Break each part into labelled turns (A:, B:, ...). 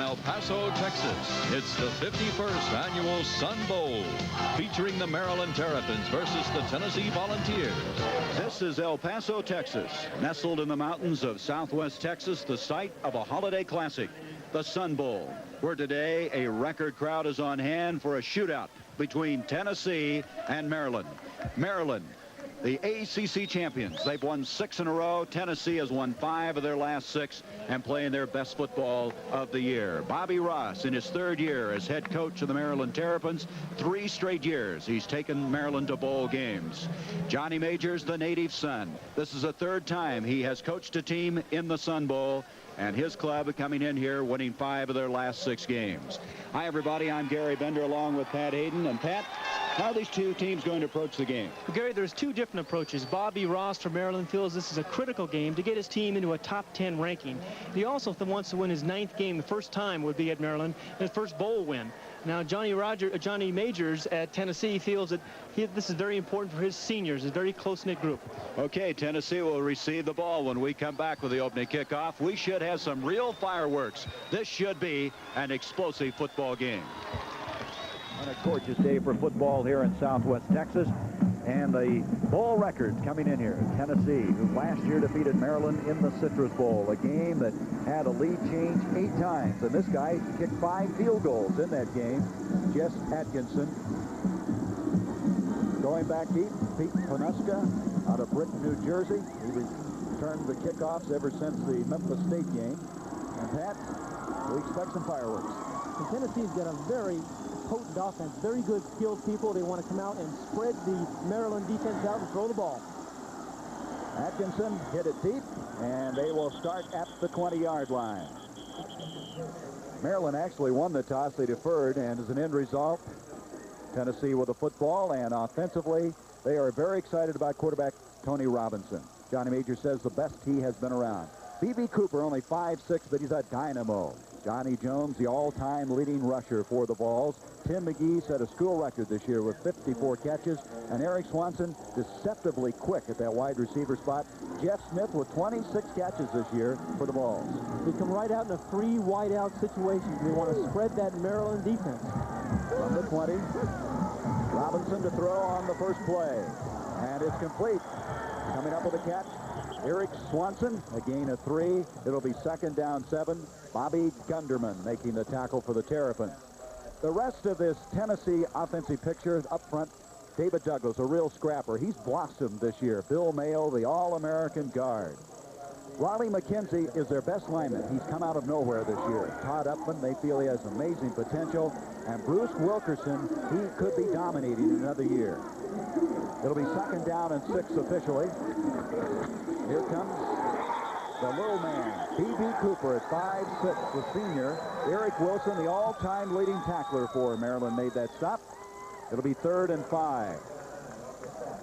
A: El Paso, Texas. It's the 51st annual Sun Bowl, featuring the Maryland Terrapins versus the Tennessee Volunteers.
B: This is El Paso, Texas, nestled in the mountains of southwest Texas, the site of a holiday classic, the Sun Bowl, where today a record crowd is on hand for a shootout between Tennessee and Maryland. Maryland, the ACC champions. They've won 6 in a row. Tennessee has won 5 of their last 6 and playing their best football of the year. Bobby Ross, in his 3rd year as head coach of the Maryland Terrapins, 3 straight years he's taken Maryland to bowl games. Johnny Majors, the native son. This is the 3rd time he has coached a team in the Sun Bowl, and his club coming in here winning 5 of their last 6 games. Hi, everybody. I'm Gary Bender along with Pat Hayden. And Pat, how are these two teams going to approach the game?
C: Well, Gary, there's 2 different approaches. Bobby Ross from Maryland feels this is a critical game to get his team into a top 10 ranking. He also wants to win his 9th game. The first time would be at Maryland, his first bowl win. Now, Johnny Majors at Tennessee feels that this is very important for his seniors, a very close-knit group.
B: Okay, Tennessee will receive the ball when we come back with the opening kickoff. We should have some real fireworks. This should be an explosive football game. On a gorgeous day for football here in southwest Texas. And the bowl records coming in here. Tennessee, who last year defeated Maryland in the Citrus Bowl, a game that had a lead change 8 times. And this guy kicked 5 field goals in that game. Jess Atkinson. Going back deep, Pete PANUSKA out of Britain, New Jersey. He returned the kickoffs ever since the Memphis State game. And Pat, we expect some fireworks.
D: And Tennessee's got a very potent offense, very good skilled people. They want to come out and spread the Maryland defense out and throw the ball.
B: Atkinson hit it deep, and they will start at the 20-yard line. Maryland actually won the toss. They deferred, and as an end result, Tennessee with the football, and offensively, they are very excited about quarterback Tony Robinson. Johnny Major says the best he has been around. B.B. Cooper, only 5'6", but he's a dynamo. Johnnie Jones, the all-time leading rusher for the Vols. Tim McGee set a school record this year with 54 catches. And Eric Swanson, deceptively quick at that wide receiver spot. Jeff Smith with 26 catches this year for the Vols.
D: They come right out in a 3 wide-out situation. They want to spread that Maryland defense.
B: From the 20, Robinson to throw on the first play. And it's complete. Coming up with a catch, Eric Swanson, a gain of 3. It'll be 2nd down 7. Bobby Gunderman making the tackle for the Terrapins. The rest of this Tennessee offensive picture up front, David Douglas, a real scrapper. He's blossomed this year. Bill Mayo, the All-American guard. Raleigh McKenzie is their best lineman. He's come out of nowhere this year. Todd Upman, they feel he has amazing potential. And Bruce Wilkerson, he could be dominating another year. It'll be 2nd down and 6 officially. Here comes the little man, B.B. Cooper at 5'6", the senior. Eric Wilson, the all-time leading tackler for Maryland, made that stop. It'll be 3rd and 5.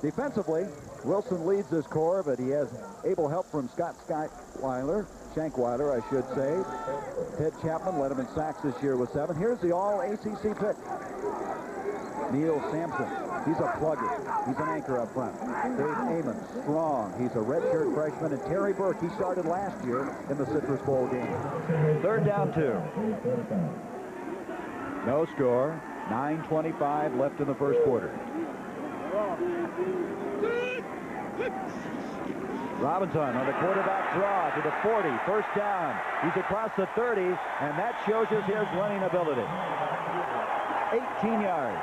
B: Defensively, Wilson leads this corps, but he has able help from Shankweiler, I should say. Ted Chapman led him in sacks this year with 7. Here's the all-ACC pick. Neil Sampson, he's a plugger. He's an anchor up front. Dave Amon, strong. He's a redshirt freshman. And Terry Burke, he started last year in the Citrus Bowl game. 3rd down 2. No score. 9:25 left in the first quarter. Robinson on the quarterback draw to the 40. 1st down. He's across the 30, and that shows us his running ability. 18 yards.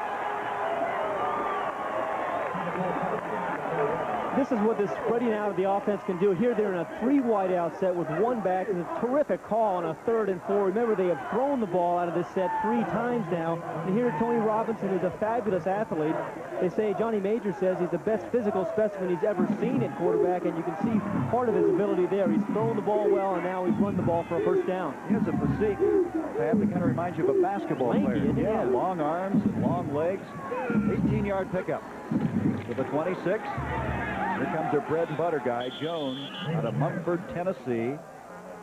D: This is what this spreading out of the offense can do. Here they're in a 3 wide-out set with 1 back. It's a terrific call on a 3rd and 4. Remember, they have thrown the ball out of this set 3 times now. And here Tony Robinson is a fabulous athlete. They say, Johnny Major says he's the best physical specimen he's ever seen at quarterback, and you can see part of his ability there. He's thrown the ball well, and now he's run the ball for a 1st down.
B: He has a physique that kind of reminds you of a basketball player. Yeah, long arms and long legs. 18-yard pickup to the 26. Here comes their bread and butter guy, Jones, out of Mumford, Tennessee.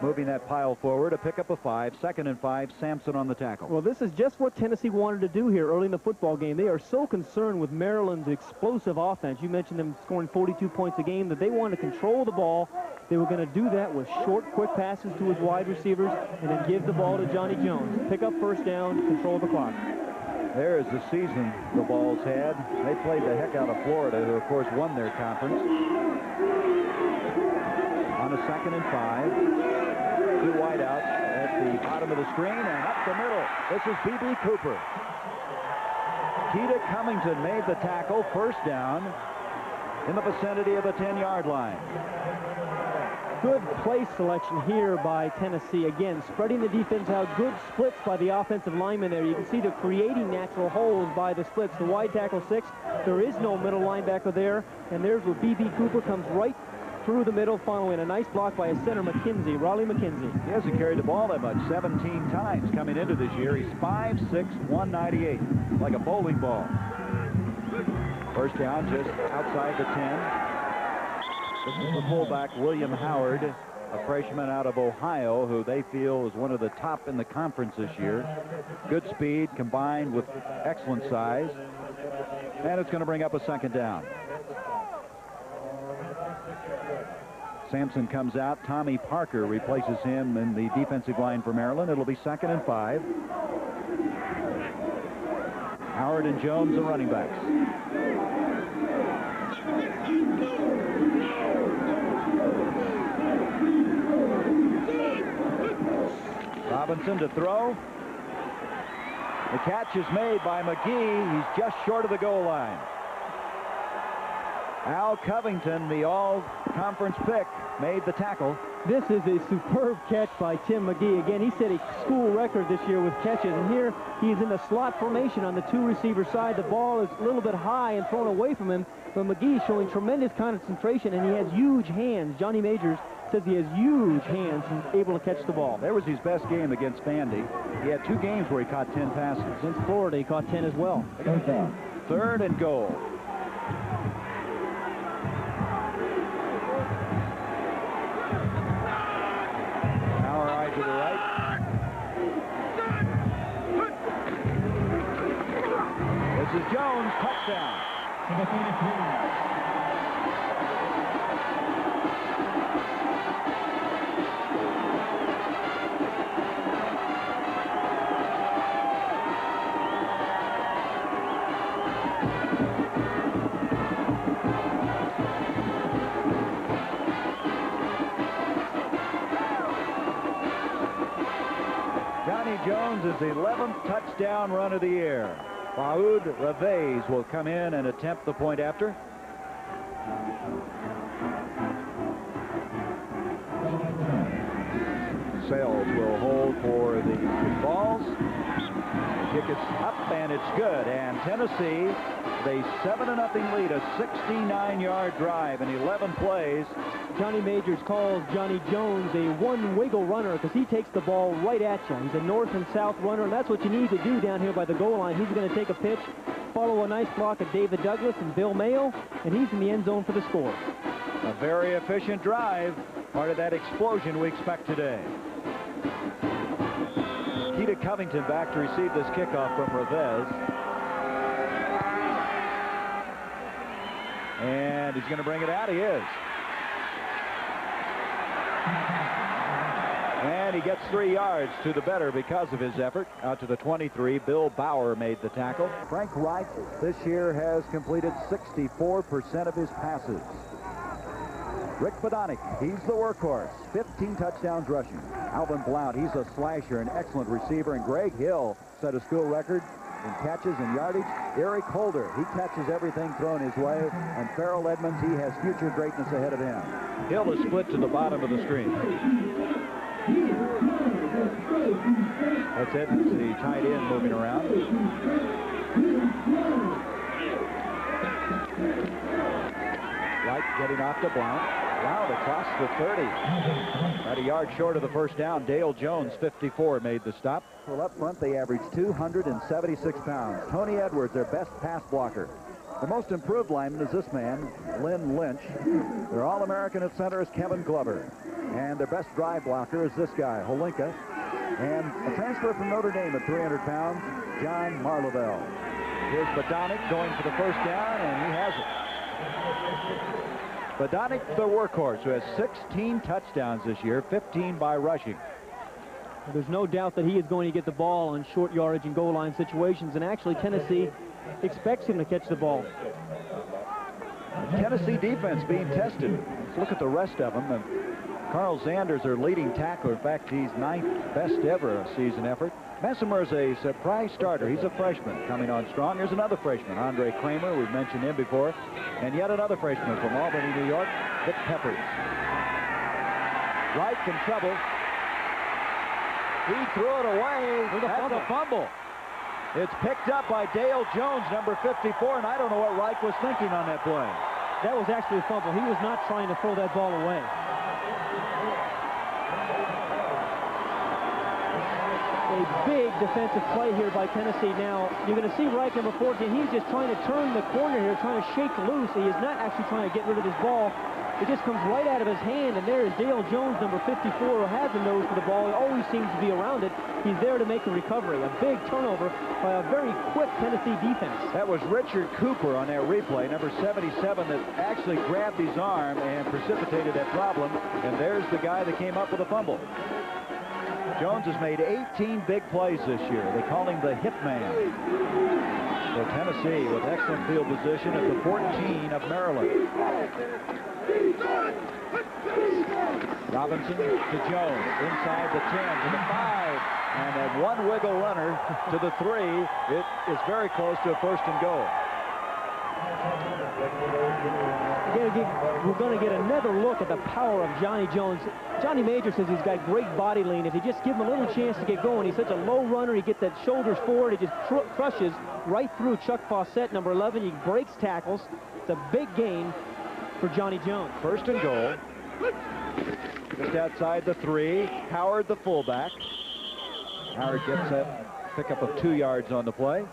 B: moving that pile forward. A pickup of 5, 2nd and 5. Sampson on the tackle.
D: Well, this is just what Tennessee wanted to do here early in the football game. They are so concerned with Maryland's explosive offense. You mentioned them scoring 42 points a game, that they wanted to control the ball. They were going to do that with short, quick passes to his wide receivers and then give the ball to Johnnie Jones. Pick up first down, control the clock.
B: There is the season the Vols had. They played the heck out of Florida, who, of course, won their conference. On a 2nd and 5. 2 wideouts at the bottom of the screen and up the middle. This is B.B. Cooper. Keita Covington made the tackle. First down in the vicinity of the 10-yard line.
D: Good play selection here by Tennessee. Again, spreading the defense out. Good splits by the offensive lineman there. You can see they're creating natural holes by the splits. The wide tackle 6. There is no middle linebacker there. And there's where B.B. Cooper comes right through the middle, following a nice block by a center, McKenzie, Raleigh McKenzie.
B: He hasn't carried the ball that much, 17 times coming into this year. He's 5'6", 198, like a bowling ball. First down just outside the 10. This is the fullback, William Howard, a freshman out of Ohio, who they feel is one of the top in the conference this year. Good speed combined with excellent size. And it's going to bring up a 2nd down. Sampson comes out. Tommy Parker replaces him in the defensive line for Maryland. It'll be 2nd and 5. Howard and Jones, the running backs. Robinson to throw. The catch is made by McGee. He's just short of the goal line. Al Covington, the all-conference pick, made the tackle.
D: This is a superb catch by Tim McGee. Again, he set a school record this year with catches, and here he's in the slot formation on the 2-receiver side. The ball is a little bit high and thrown away from him, but McGee showing tremendous concentration, and he has huge hands. Johnny Majors says he has huge hands and able to catch the ball.
B: There was his best game against Vandy. He had 2 games where he caught 10 passes.
D: Against Florida, he caught 10 as well.
B: 3rd and goal. To the right. This is Jones, touchdown. Johnnie Jones' 11th touchdown run of the year. Faoud Revez will come in and attempt the point after. Sales will hold for the balls. Kick is up and it's good. And Tennessee, they 7-0 lead, a 69-yard drive in 11 plays.
D: Johnny Majors calls Johnnie Jones a one-wiggle runner because he takes the ball right at you. He's a north and south runner, and that's what you need to do down here by the goal line. He's going to take a pitch, follow a nice block of David Douglas and Bill Mayo, and he's in the end zone for the score.
B: A very efficient drive, part of that explosion we expect today. Keita Covington back to receive this kickoff from Revez. And he's going to bring it out. He is. And he gets 3 yards to the better because of his effort. Out to the 23. Bill Bauer made the tackle. Frank Reich this year has completed 64% of his passes. Rick Bodonic, he's the workhorse. 15 touchdowns rushing. Alvin Blount, he's a slasher, an excellent receiver. And Greg Hill set a school record in catches and yardage. Eric Holder, he catches everything thrown his way. And Farrell Edmonds, he has future greatness ahead of him. Hill is split to the bottom of the screen. That's Edmonds, the tight end, moving around. Wright getting off to Blount. Blount across the 30. About a yard short of the first down. Dale Jones, 54, made the stop. Well, up front, they averaged 276 pounds. Tony Edwards, their best pass blocker. The most improved lineman is this man, Lynn Lynch. Their All-American at center is Kevin Glover. And their best drive blocker is this guy, Holinka. And a transfer from Notre Dame at 300 pounds, John Marlavelle. Here's Badonic going for the first down, and he has it. Badonic, the workhorse, who has 16 touchdowns this year, 15 by rushing.
D: There's no doubt that he is going to get the ball on short yardage and goal line situations, and actually Tennessee expects him to catch the ball.
B: Tennessee defense being tested. Let's look at the rest of them. And Carl Zander's their leading tackler. In fact, he's 9th best ever season effort. Messimer's a surprise starter. He's a freshman coming on strong. Here's another freshman, Andre Kramer. We've mentioned him before. And yet another freshman from Albany, New York, Vic Peppers. Reich in trouble. He threw it away. That's a fumble. It's picked up by Dale Jones, number 54, and I don't know what Reich was thinking on that play.
D: That was actually a fumble. He was not trying to throw that ball away. A big defensive play here by Tennessee. Now, you're going to see Reich, number 14. He's just trying to turn the corner here, trying to shake loose. He is not actually trying to get rid of his ball. It just comes right out of his hand, and there is Dale Jones, number 54, who has the nose for the ball. He always seems to be around it. He's there to make a recovery. A big turnover by a very quick Tennessee defense.
B: That was Richard Cooper on that replay, number 77, that actually grabbed his arm and precipitated that problem. And there's the guy that came up with a fumble. Jones has made 18 big plays this year. They call him the Hitman. So Tennessee with excellent field position at the 14 of Maryland. Robinson to Jones, inside the 10 to the 5, and that one wiggle runner to the 3. It is very close to a first and goal.
D: We're going to get another look at the power of Johnnie Jones. Johnny Major says he's got great body lean. If you just give him a little chance to get going, he's such a low runner. He gets that shoulders forward. He just crushes right through Chuck Fawcett, number 11. He breaks tackles. It's a big gain for Johnnie Jones.
B: First and goal. Just outside the 3. Howard, the fullback. Howard gets a pickup of 2 yards on the play.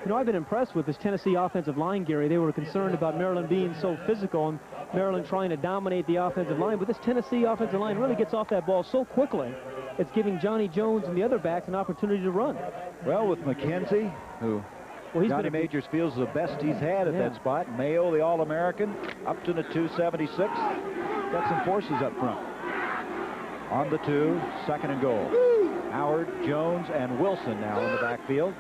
D: You know, I've been impressed with this Tennessee offensive line, Gary. They were concerned about Maryland being so physical and Maryland trying to dominate the offensive line, but this Tennessee offensive line really gets off that ball so quickly. It's giving Johnnie Jones and the other backs an opportunity to run.
B: Well, with McKenzie, who Johnny Majors feels the best he's had at that spot. Mayo, the All-American, Upton at 276. Got some forces up front. On the 2, second and goal. Howard, Jones, and Wilson now in the backfield.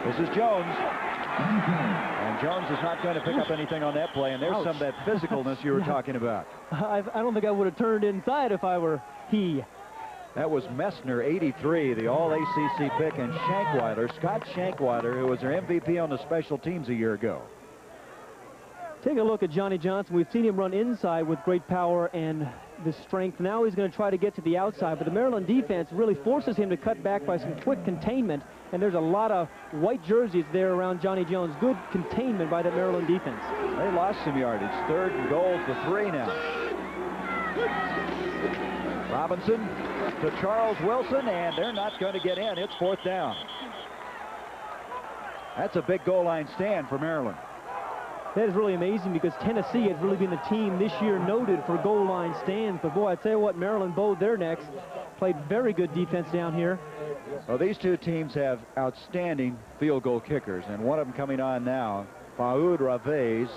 B: This is Jones. And Jones is not going to pick up anything on that play, and there's some of that physicalness you were talking about.
D: I don't think I would have turned inside if I were he.
B: That was Messner, 83, the All-ACC pick, and Shankweiler, Scott Shankweiler, who was their MVP on the special teams a year ago.
D: Take a look at Johnny Johnson. We've seen him run inside with great power and the strength. Now he's going to try to get to the outside, but the Maryland defense really forces him to cut back by some quick containment, and there's a lot of white jerseys there around Johnny Jones. Good containment by the Maryland defense.
B: They lost some yardage. Third and goal to 3 now. Robinson to Charles Wilson, and they're not going to get in. It's 4th down. That's a big goal line stand for Maryland.
D: That is really amazing because Tennessee has really been the team this year noted for goal line stands. But boy, I tell you what, Maryland bowed their necks. Played very good defense down here.
B: Well, these two teams have outstanding field goal kickers, and one of them coming on now, Faoud Ravez.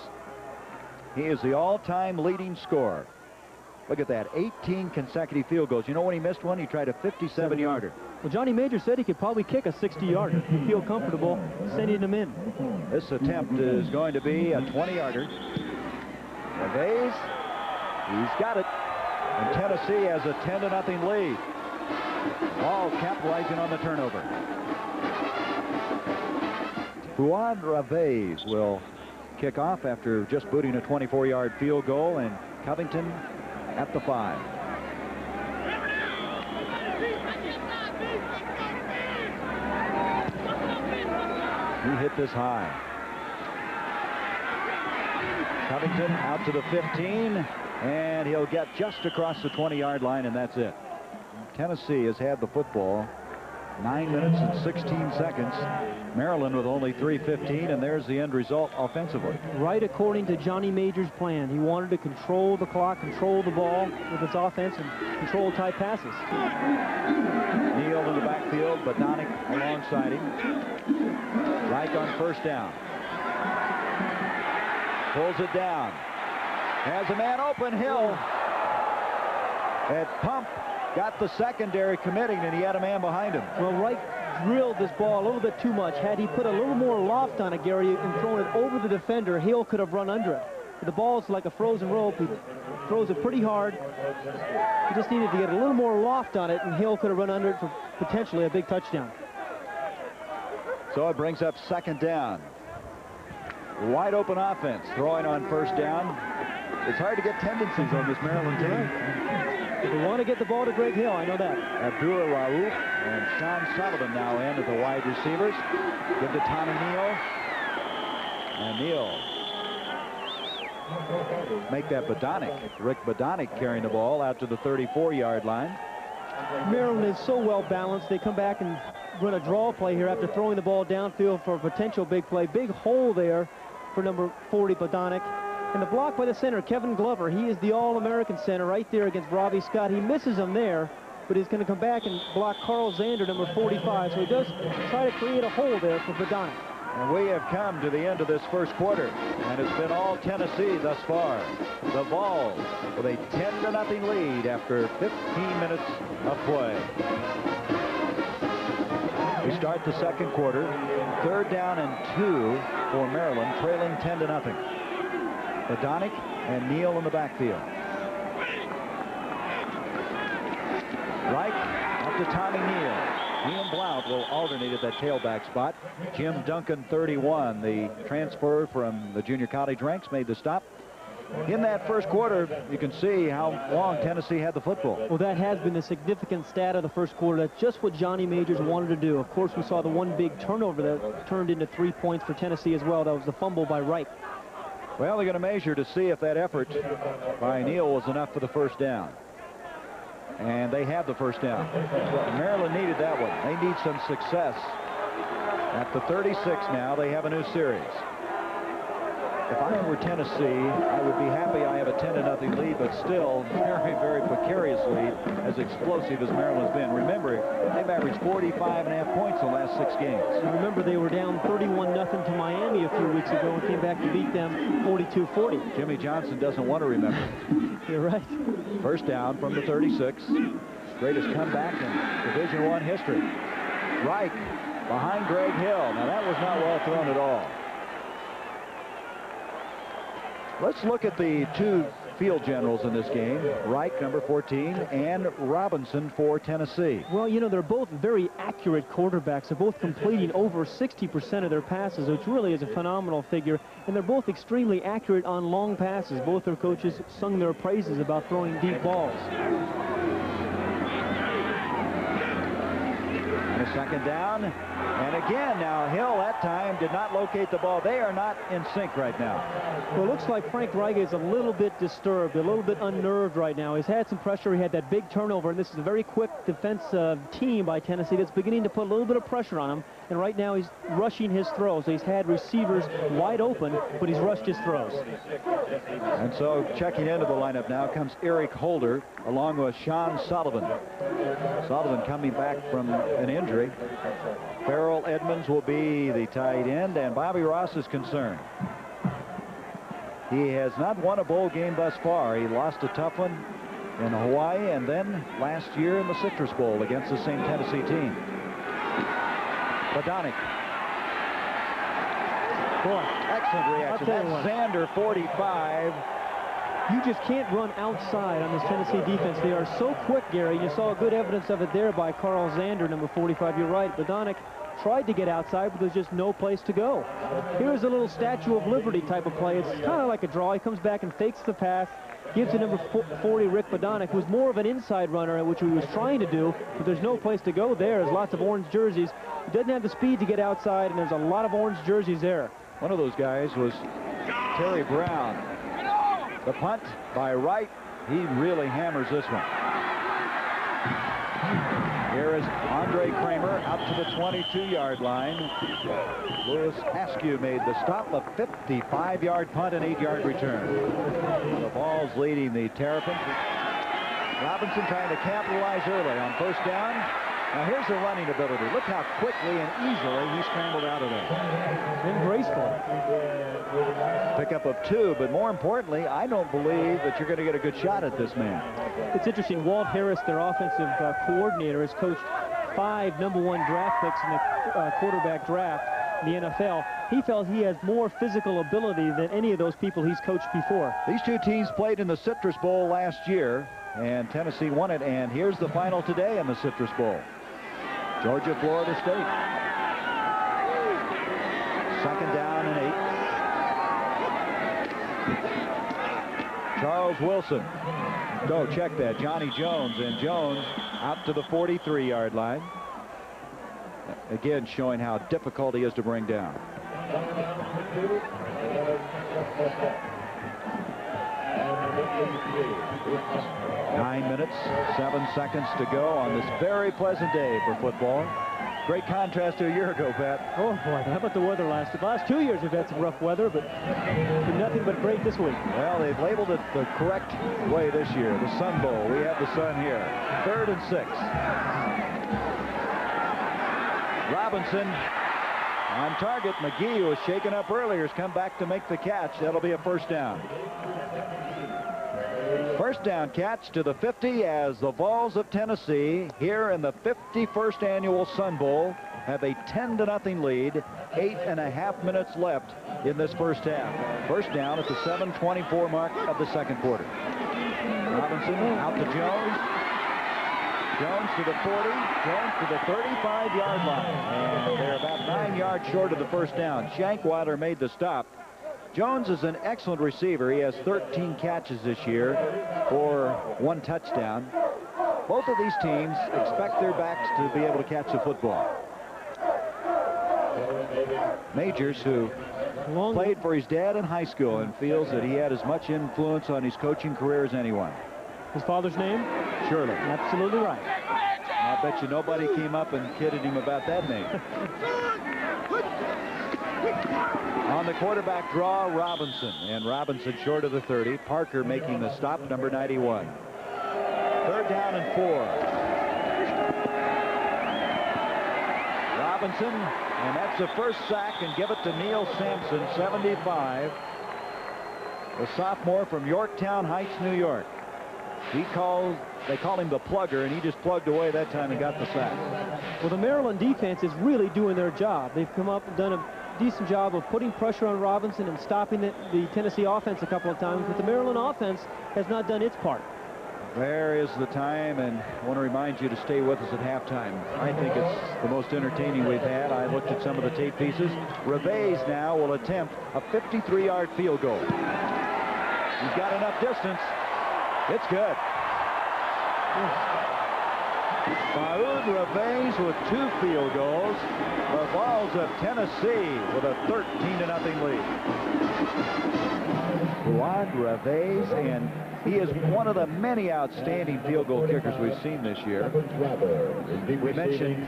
B: He is the all-time leading scorer. Look at that, 18 consecutive field goals. You know when he missed one? He tried a 57-yarder.
D: Well, Johnny Major said he could probably kick a 60-yarder. He'd feel comfortable sending him in.
B: This attempt is going to be a 20-yarder. Ravez, he's got it. And Tennessee has a 10-0 lead. All capitalizing on the turnover. Juan Ravez will kick off after just booting a 24-yard field goal, and Covington at the 5. He hit this high. Covington out to the 15, and he'll get just across the 20-yard line, and that's it. Tennessee has had the football 9 minutes and 16 seconds. Maryland with only 3:15, and there's the end result offensively.
D: Right according to Johnny Major's plan. He wanted to control the clock, control the ball with its offense, and control tight passes.
B: Neal in the backfield, Bodonic alongside him. Reich on first down. Pulls it down. Has a man open, Hill. At pump, got the secondary committing, and he had a man behind him.
D: Well, Reich drilled this ball a little bit too much. Had he put a little more loft on it, Gary, and thrown it over the defender, Hill could have run under it. But the ball's like a frozen rope. He throws it pretty hard. He just needed to get a little more loft on it, and Hill could have run under it for potentially a big touchdown.
B: So it brings up second down. Wide open offense, throwing on first down. It's hard to get tendencies on this Maryland team.
D: They want to get the ball to Greg Hill, I know that.
B: Abdul-Rauf and Sean Sullivan now in at the wide receivers. Give to Tommy Neal. And Neal. Make that Bodonic. Rick Bodonic carrying the ball out to the 34-yard line.
D: Maryland is so well balanced. They come back and run a draw play here after throwing the ball downfield for a potential big play. Big hole there for number 40, Bodonic. And the block by the center, Kevin Glover. He is the All-American center right there against Robbie Scott. He misses him there, but he's going to come back and block Carl Zander, number 45. So he does try to create a hole there for Bodonic.
B: And we have come to the end of this first quarter, and it's been all Tennessee thus far. The Vols with a 10-0 lead after 15 minutes of play. We start the second quarter. 3rd down and 2 for Maryland, trailing 10-0. Bodonic and Neal in the backfield. Reich up to Tommy Neal. Ian Blount will alternate at that tailback spot. Jim Duncan, 31, the transfer from the junior college ranks, made the stop. In that first quarter, you can see how long Tennessee had the football.
D: Well, that has been the significant stat of the first quarter. That's just what Johnny Majors wanted to do. Of course, we saw the one big turnover that turned into 3 points for Tennessee as well. That was the fumble by Reich.
B: Well, they're going to measure to see if that effort by Neal was enough for the first down. And they have the first down. Maryland needed that one. They need some success. At the 36 now, they have a new series. If I were Tennessee, I would be happy I have a 10-0 lead, but still very, very precarious lead, as explosive as Maryland's been. Remember, they've averaged 45.5 points in the last 6 games.
D: And remember, they were down 31-0 to Miami a few weeks ago and came back to beat them 42-40.
B: Jimmy Johnson doesn't want to remember.
D: You're right.
B: First down from the 36. Greatest comeback in Division I history. Reich behind Greg Hill. Now, that was not well thrown at all. Let's look at the two field generals in this game, Reich, number 14, and Robinson for Tennessee.
D: Well, you know, they're both very accurate quarterbacks. They're both completing over 60% of their passes, which really is a phenomenal figure. And they're both extremely accurate on long passes. Both their coaches sung their praises about throwing deep balls.
B: And a second down. And again, now Hill that time did not locate the ball. They are not in sync right now.
D: Well, it looks like Frank Reich is a little bit disturbed, a little bit unnerved right now. He's had some pressure. He had that big turnover, and this is a very quick defensive team by Tennessee that's beginning to put a little bit of pressure on him. And right now he's rushing his throws. He's had receivers wide open, but he's rushed his throws.
B: And so checking into the lineup now comes Eric Holder along with Sean Sullivan. Sullivan coming back from an injury. Farrell Edmonds will be the tight end, and Bobby Ross is concerned. He has not won a bowl game thus far. He lost a tough one in Hawaii, and then last year in the Citrus Bowl against the same Tennessee team. Bodonic. Boy, excellent reaction. That's Zander, 45.
D: You just can't run outside on this Tennessee defense. They are so quick, Gary. You saw good evidence of it there by Carl Zander, number 45. You're right. Bodonic tried to get outside, but there's just no place to go. Here's a little Statue of Liberty type of play. It's kind of like a draw. He comes back and fakes the pass, gives to number 40, Rick Bodonic, who's more of an inside runner, which he was trying to do, but there's no place to go there. There's lots of orange jerseys. He doesn't have the speed to get outside, and there's a lot of orange jerseys there.
B: One of those guys was Terry Brown. The punt by Wright. He really hammers this one. Here Here's Andre Kramer out to the 22-yard line. Lewis Askew made the stop. A 55-yard punt and 8-yard return. The Vols leading the Terrapins. Robinson trying to capitalize early on first down. Now here's the running ability. Look how quickly and easily he scrambled out of there.
D: And gracefully.
B: Pickup of 2, but more importantly, I don't believe that you're going to get a good shot at this man.
D: It's interesting. Walt Harris, their offensive coordinator, has coached 5 #1 draft picks in the quarterback draft in the NFL. He felt he has more physical ability than any of those people he's coached before.
B: These two teams played in the Citrus Bowl last year, and Tennessee won it. And here's the final today in the Citrus Bowl. Georgia, Florida State. Second down and 8. Charles Wilson. Go check that. Johnnie Jones, and Jones out to the 43-yard line. Again, showing how difficult he is to bring down. Nine minutes, 7 seconds to go on this very pleasant day for football. Great contrast to a year ago, Pat.
D: Oh, boy, how about the weather last? The last 2 years we've had some rough weather, but nothing but great this week.
B: Well, they've labeled it the correct way this year, the Sun Bowl. We have the sun here. 3rd and 6. Robinson on target. McGee, who was shaken up earlier, has come back to make the catch. That'll be a first down. First down catch to the 50 as the Vols of Tennessee here in the 51st annual Sun Bowl have a 10-0 lead. 8.5 minutes left in this first half. First down at the 7:24 mark of the second quarter. Robinson out to Jones. Jones to the 40. Jones to the 35-yard line. And they're about 9 yards short of the first down. Shankweiler made the stop. Jones is an excellent receiver. He has 13 catches this year for 1 touchdown. Both of these teams expect their backs to be able to catch the football. Majors, who played for his dad in high school and feels that he had as much influence on his coaching career as anyone.
D: His father's name?
B: Shirley.
D: Absolutely right.
B: I bet you nobody came up and kidded him about that name. On the quarterback draw, Robinson. And Robinson short of the 30. Parker making the stop, number 91. 3rd down and 4. Robinson, and that's the first sack, and give it to Neil Sampson, 75. The sophomore from Yorktown Heights, New York. They call him the plugger, and he just plugged away that time and got the sack.
D: Well, the Maryland defense is really doing their job. They've come up and done a decent job of putting pressure on Robinson and stopping the Tennessee offense a couple of times, but the Maryland offense has not done its part.
B: There is the time, and I want to remind you to stay with us at halftime. I think it's the most entertaining we've had. I looked at some of the tape pieces. Reves now will attempt a 53-yard field goal. He's got enough distance. It's good. Faoud Reves with 2 field goals. The Vols of Tennessee with a 13-0 lead. Faoud Reves, and he is one of the many outstanding field goal kickers we've seen this year. We mentioned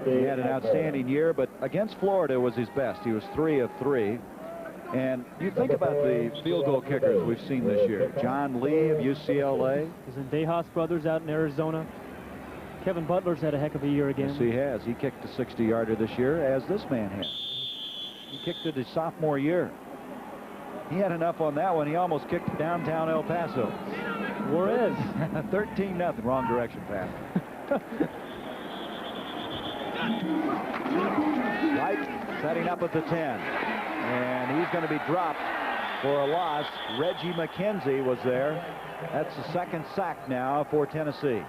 B: he had an outstanding year, but against Florida was his best. He was 3 of 3. And you think about the field goal kickers we've seen this year. John Lee of UCLA.
D: He's in DeHaas brothers out in Arizona. Kevin Butler's had a heck of a year again.
B: Yes, he has. He kicked a 60-yarder this year, as this man has. He kicked it his sophomore year. He had enough on that one. He almost kicked downtown El Paso.
D: Juarez.
B: 13-0. Wrong direction, Pat. Right, setting up at the 10. And he's going to be dropped for a loss. Reggie McKenzie was there. That's the 2nd sack now for Tennessee.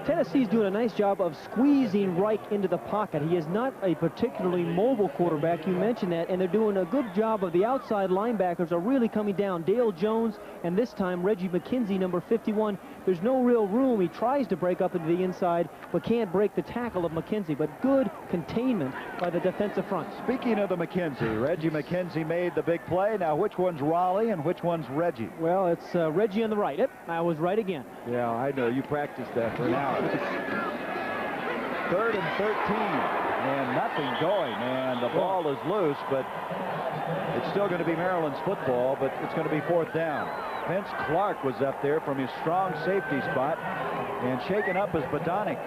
D: Tennessee's doing a nice job of squeezing Reich into the pocket. He is not a particularly mobile quarterback. You mentioned that, and they're doing a good job of the outside linebackers are really coming down. Dale Jones, and this time Reggie McKenzie, number 51. There's no real room. He tries to break up into the inside, but can't break the tackle of McKenzie. But good containment by the defensive front.
B: Speaking of the McKenzie, Reggie McKenzie made the big play. Now, which one's Raleigh and which one's Reggie?
D: Well, it's Reggie on the right. Yep, I was right again.
B: Yeah, I know. You practiced that for an hour. 3rd and 13. And nothing going. And the ball is loose, but it's still going to be Maryland's football, but it's going to be 4th down. Vince Clark was up there from his strong safety spot, and shaken up is Bodonic.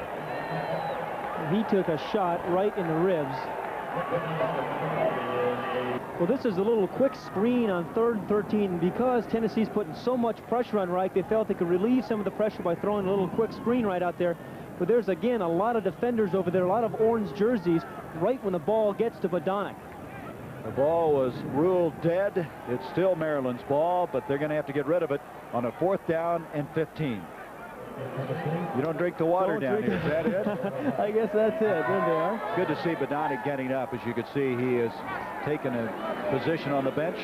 D: He took a shot right in the ribs. Well, this is a little quick screen on 3rd and 13. Because Tennessee's putting so much pressure on Reich, they felt they could relieve some of the pressure by throwing a little quick screen right out there. But there's, again, a lot of defenders over there, a lot of orange jerseys, right when the ball gets to Bodonic.
B: The ball was ruled dead. It's still Maryland's ball, but they're going to have to get rid of it on a 4th down and 15. You don't drink the water down here, is that it?
D: I guess that's it. There they are.
B: Good to see Bodonic getting up. As you can see, he has taken a position on the bench.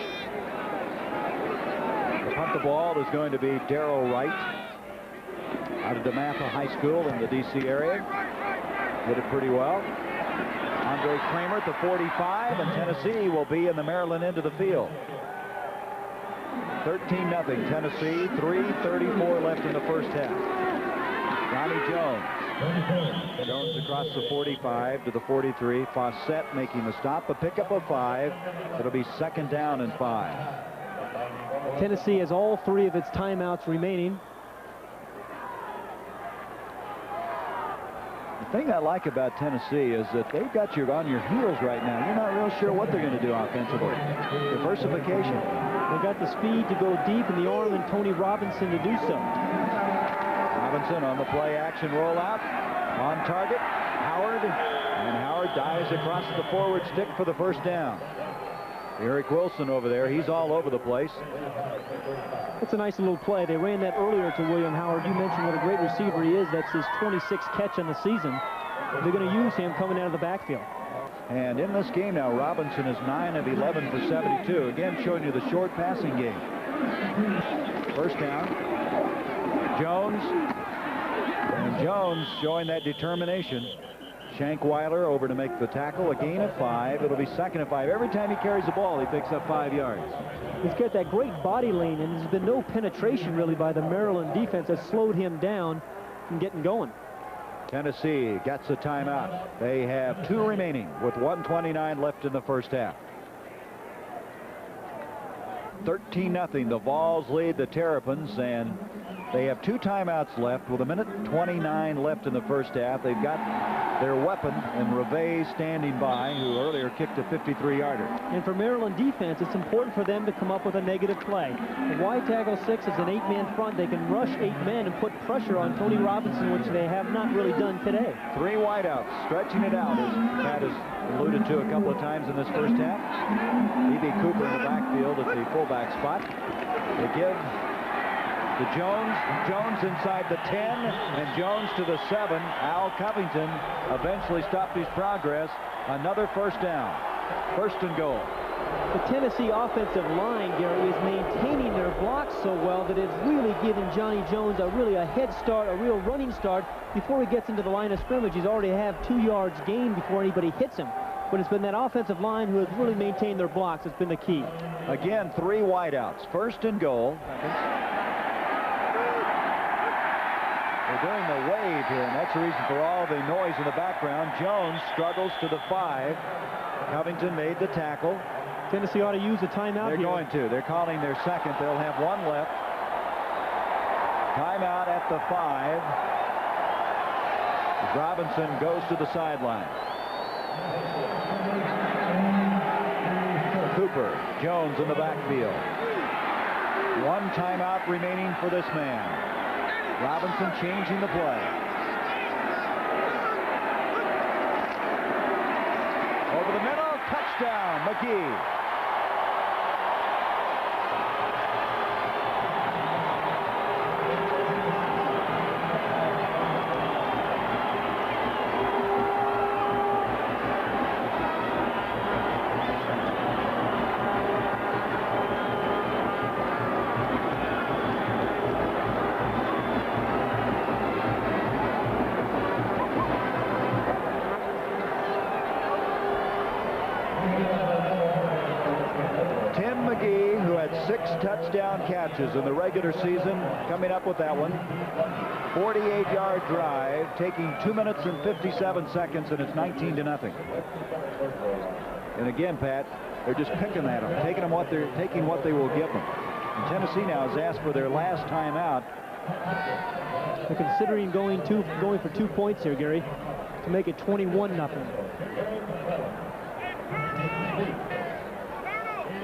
B: To punt the ball is going to be Darrell Wright out of DeMatha High School in the D.C. area. Did it pretty well. Andre Kramer at the 45, and Tennessee will be in the Maryland end of the field. 13-0 Tennessee, 3:34 left in the first half. Johnnie Jones. Jones across the 45 to the 43. Fawcett making the stop. A pickup of 5. It'll be 2nd down and 5.
D: Tennessee has all 3 of its timeouts remaining.
B: The thing I like about Tennessee is that they've got you on your heels right now. You're not real sure what they're going to do offensively. Diversification.
D: They've got the speed to go deep in the arm and Tony Robinson to do so.
B: Robinson on the play action rollout. On target. Howard. And Howard dives across the forward stick for the 1st down. Eric Wilson over there. He's all over the place.
D: That's a nice little play. They ran that earlier to William Howard. You mentioned what a great receiver he is. That's his 26th catch on the season. They're going to use him coming out of the backfield.
B: And in this game now, Robinson is 9 of 11 for 72. Again, showing you the short passing game. 1st down. Jones. And Jones showing that determination. Shankweiler over to make the tackle. A gain of 5. It'll be 2nd and 5. Every time he carries the ball, he picks up 5 yards.
D: He's got that great body lane, and there's been no penetration really by the Maryland defense that slowed him down from getting going.
B: Tennessee gets a timeout. They have 2 remaining with 1:29 left in the first half. 13-0. The Vols lead the Terrapins, and they have 2 timeouts left with 1:29 left in the first half. They've got their weapon in Reve standing by, who earlier kicked a 53-yarder.
D: And for Maryland defense, it's important for them to come up with a negative play. The wide tackle 6 is an 8-man front. They can rush 8 men and put pressure on Tony Robinson, which they have not really done today.
B: 3 wideouts, stretching it out, as Pat has alluded to a couple of times in this first half. E.B. Cooper in the backfield at the fullback spot. They give to Jones. Jones inside the 10, and Jones to the 7. Al Covington eventually stopped his progress. Another 1st down. 1st and goal.
D: The Tennessee offensive line, Gary, is maintaining their blocks so well that it's really giving Johnnie Jones a head start, a real running start. Before he gets into the line of scrimmage, he's already have 2 yards gained before anybody hits him. But it's been that offensive line who has really maintained their blocks. It's been the key.
B: Again, 3 wideouts. 1st and goal. They're doing the wave here, and that's the reason for all the noise in the background. Jones struggles to the 5. Covington made the tackle.
D: Tennessee ought to use a timeout.
B: They're going to. They're calling their 2nd. They'll have 1 left. Timeout at the 5. Robinson goes to the sideline. Cooper, Jones in the backfield. 1 timeout remaining for this man. Robinson changing the play. Over the middle, touchdown, McGee. had 6 touchdown catches in the regular season, coming up with that one. 48-yard drive, taking 2 minutes and 57 seconds, and it's 19-0. And again, Pat, they're just picking at them, taking what they will give them. And Tennessee now has asked for their last timeout.
D: They're considering going for 2 points here, Gary, to make it 21-0.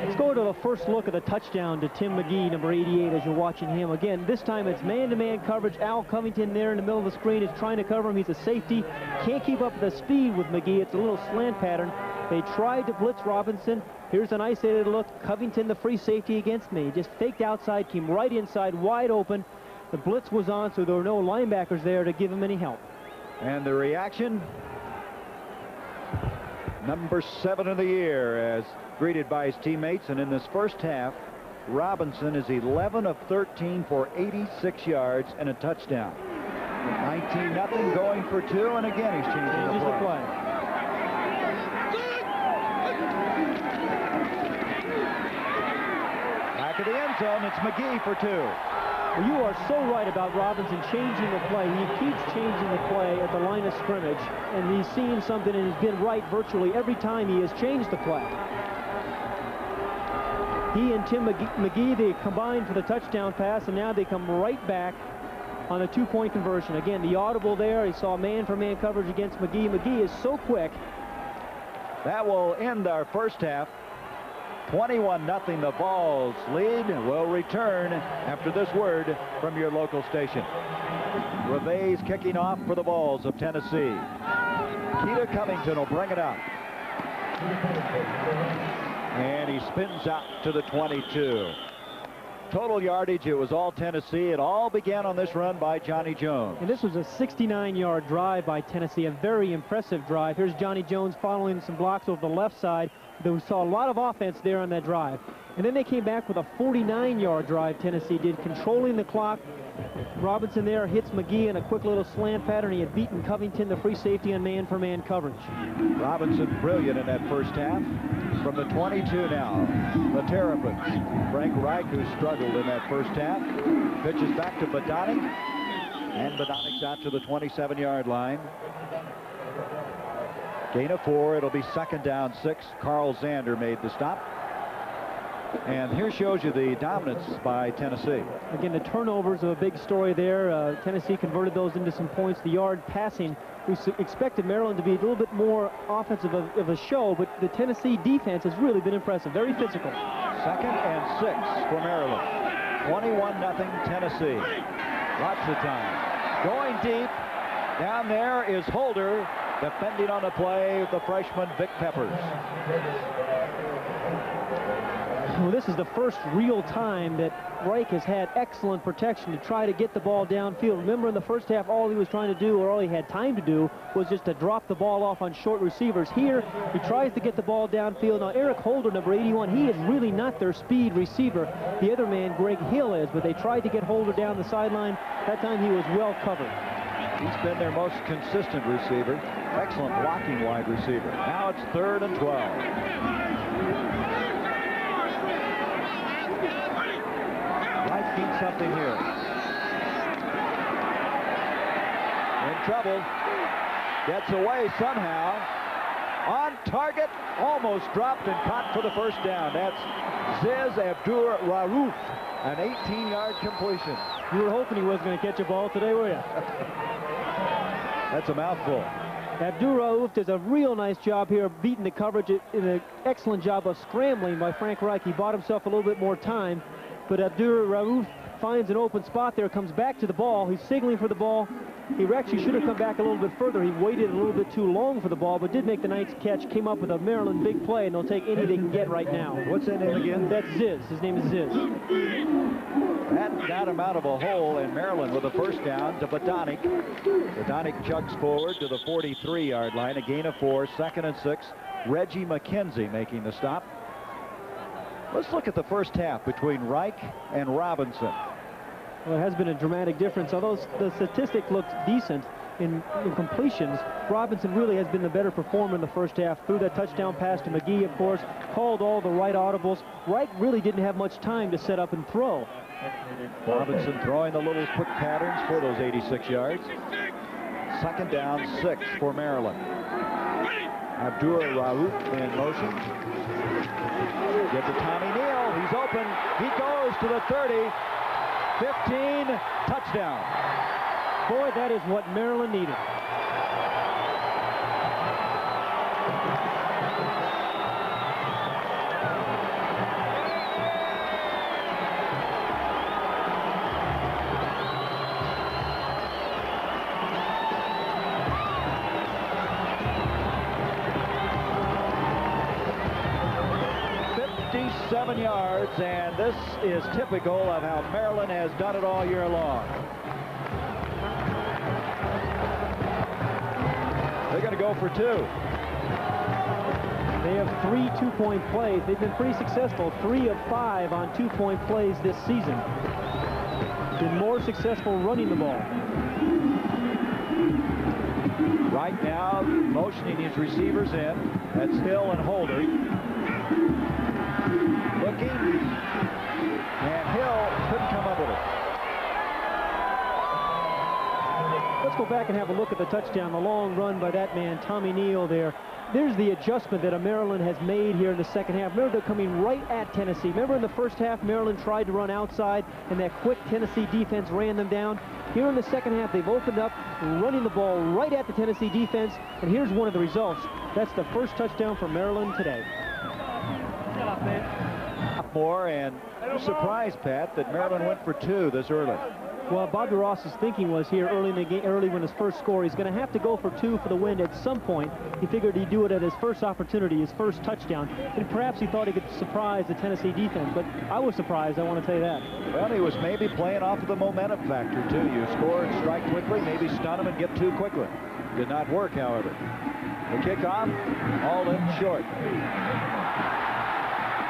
D: Let's go to the first look at the touchdown to Tim McGee, number 88, as you're watching him. Again, this time it's man-to-man coverage. Al Covington there in the middle of the screen is trying to cover him. He's a safety. Can't keep up the speed with McGee. It's a little slant pattern. They tried to blitz Robinson. Here's an isolated look. Covington, the free safety against me. Just faked outside, came right inside, wide open. The blitz was on, so there were no linebackers there to give him any help.
B: And the reaction, number 7 of the year, as greeted by his teammates. And in this first half, Robinson is 11 of 13 for 86 yards and a touchdown. 19-0, going for 2, and again he's changing the play. Back of the end zone, it's McGee for 2.
D: Well, you are so right about Robinson changing the play. He keeps changing the play at the line of scrimmage, and he's seen something and has been right virtually every time he has changed the play. He and Tim McGee, they combined for the touchdown pass, and now they come right back on a 2-point conversion. Again, the audible there. He saw man-for-man coverage against McGee. McGee is so quick.
B: That will end our first half. 21-0, the Vols lead. Will return after this word from your local station. Reveille's kicking off for the Vols of Tennessee. Keita Covington will bring it up. And he spins out to the 22. Total yardage, it was all Tennessee. It all began on this run by Johnnie Jones.
D: And this was a 69-yard drive by Tennessee, a very impressive drive. Here's Johnnie Jones following some blocks over the left side. We saw a lot of offense there on that drive. And then they came back with a 49-yard drive, Tennessee did, controlling the clock. Robinson there hits McGee in a quick little slant pattern. He had beaten Covington, the free safety, on man-for-man coverage.
B: Robinson brilliant in that first half. From the 22 now, the Terrapins. Frank Reich, who struggled in that first half, pitches back to Bodanik. And Bodanik's out to the 27-yard line. Gain of 4. It'll be 2nd down 6. Carl Zander made the stop. And here shows you the dominance by Tennessee.
D: Again, the turnovers are a big story there. Tennessee converted those into some points. The yard passing, we expected Maryland to be a little bit more offensive of a show, but the Tennessee defense has really been impressive. Very physical.
B: 2nd and 6 for Maryland. 21-0 Tennessee. Lots of time. Going deep. Down there is Holder. Defending on the play, the freshman Vic Peppers.
D: Well, this is the first real time that Reich has had excellent protection to try to get the ball downfield. Remember, in the first half, all he was trying to do, or all he had time to do, was just to drop the ball off on short receivers. Here, he tries to get the ball downfield. Now, Eric Holder, number 81, he is really not their speed receiver. The other man, Greg Hill, is, but they tried to get Holder down the sideline. That time, he was well covered.
B: He's been their most consistent receiver. Excellent blocking wide receiver. Now it's 3rd and 12. Reich needs something here. In trouble. Gets away somehow. On target. Almost dropped and caught for the first down. That's Ziz Abdur Raouf. An 18-yard completion.
D: You were hoping he wasn't going to catch a ball today, were you?
B: That's a mouthful.
D: Abdur Raouf does a real nice job here of beating the coverage in an excellent job of scrambling by Frank Reich. He bought himself a little bit more time, but Abdur Raouf finds an open spot there, comes back to the ball. He's signaling for the ball. He actually should have come back a little bit further. He waited a little bit too long for the ball, but did make the nice catch, came up with a Maryland big play, and they'll take any they can get right now.
B: What's that name again?
D: That's Ziz. His name is Ziz.
B: That got him out of a hole, and Maryland with a first down to Bodanik. Bodanik chugs forward to the 43-yard line, a gain of 4, 2nd and 6. Reggie McKenzie making the stop. Let's look at the first half between Reich and Robinson.
D: Well, it has been a dramatic difference. Although the statistic looks decent, in completions, Robinson really has been the better performer in the first half. Threw that touchdown pass to McGee, of course, called all the right audibles. Reich really didn't have much time to set up and throw.
B: Robinson throwing the little quick patterns for those 86 yards. Second down, 6 for Maryland. Runnerup in motion. Give to Tommy Neal. He's open. He goes to the 30. 15. Touchdown.
D: Boy, that is what Maryland needed.
B: Yards, and this is typical of how Maryland has done it all year long. They're going to go for 2.
D: They have 3 two-point plays. They've been pretty successful. 3 of 5 on 2-point plays this season. Been more successful running the ball.
B: Right now, motioning his receivers in. That's Hill and Holder. Looking, and Hill couldn't come up with it.
D: Let's go back and have a look at the touchdown, the long run by that man, Tommy Neal there. There's the adjustment that Maryland has made here in the second half. Remember, they're coming right at Tennessee. Remember in the first half, Maryland tried to run outside, and that quick Tennessee defense ran them down. Here in the second half, they've opened up, running the ball right at the Tennessee defense, and here's one of the results. That's the first touchdown for Maryland today.
B: More, and I'm surprised, Pat, that Maryland went for 2 this early.
D: Well, Bobby Ross's thinking was here early in the game, early when his first score, he's going to have to go for 2 for the win at some point. He figured he'd do it at his first opportunity, his first touchdown, and perhaps he thought he could surprise the Tennessee defense. But I was surprised, I want to tell you that.
B: Well, he was maybe playing off of the momentum factor too. You score and strike quickly, maybe stun him and get 2 quickly. Did not work, however. The kickoff, all in short.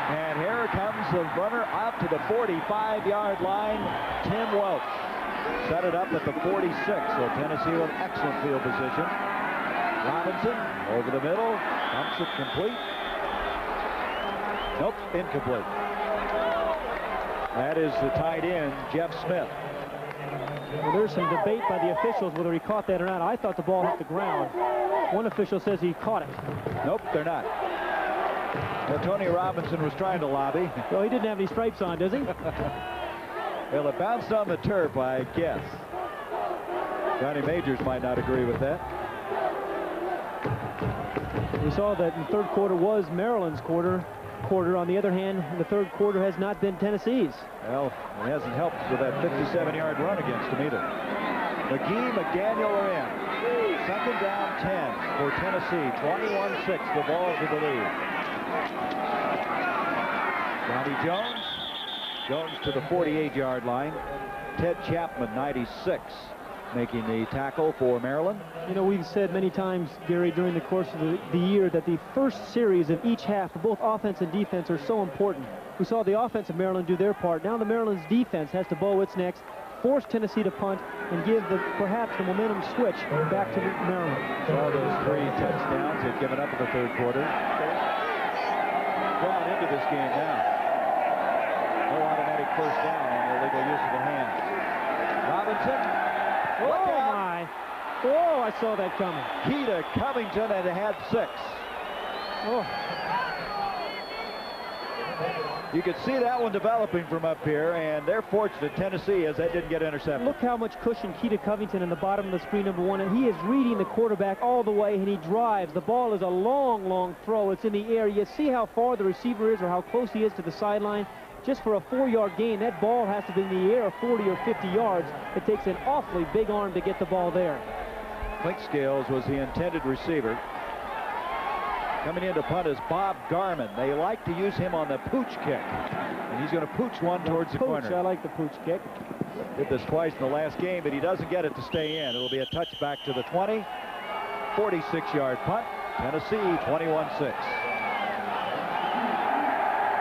B: And here comes the runner out to the 45-yard line, Tim Welch. Set it up at the 46, so Tennessee with excellent field position. Robinson over the middle, pumps it complete. Nope, incomplete. That is the tight end, Jeff Smith.
D: Well, there's some debate by the officials whether he caught that or not. I thought the ball hit the ground. One official says he caught it.
B: Nope, they're not. Well, Tony Robinson was trying to lobby.
D: Well, he didn't have any stripes on, does he?
B: Well, it bounced on the turf, I guess. Johnny Majors might not agree with that.
D: We saw that the third quarter was Maryland's quarter. On the other hand, the third quarter has not been Tennessee's.
B: Well, it hasn't helped with that 57-yard run against them either. McGee, McDaniel are in. Second down, 10 for Tennessee. 21-6, the ball to the lead. Johnnie Jones. Jones to the 48-yard line. Ted Chapman, 96, making the tackle for Maryland.
D: You know, we've said many times, Gary, during the course of the year that the first series of each half for both offense and defense are so important. We saw the offense of Maryland do their part. Now the Maryland's defense has to bow its necks, force Tennessee to punt, and give perhaps the momentum switch back to Maryland.
B: Saw those 3 touchdowns they've given up in the third quarter. Going into this game now. No automatic first down on illegal use of the hands. Robinson.
D: Oh, my. Oh, I saw that coming.
B: Key to Covington, and it had 6.
D: Oh.
B: You could see that one developing from up here, and they're fortunate, Tennessee, as that didn't get intercepted.
D: Look how much cushion Keita Covington in the bottom of the screen, number 1, and he is reading the quarterback all the way, and he drives. The ball is a long, long throw. It's in the air. You see how far the receiver is or how close he is to the sideline. Just for a 4-yard gain, that ball has to be in the air 40 or 50 yards. It takes an awfully big arm to get the ball there.
B: Clinkscales was the intended receiver. Coming in to punt is Bob Garman. They like to use him on the pooch kick. And he's going to pooch one towards the corner.
D: I like the pooch kick.
B: Did this twice in the last game, but he doesn't get it to stay in. It'll be a touchback to the 20. 46-yard punt. Tennessee 21-6.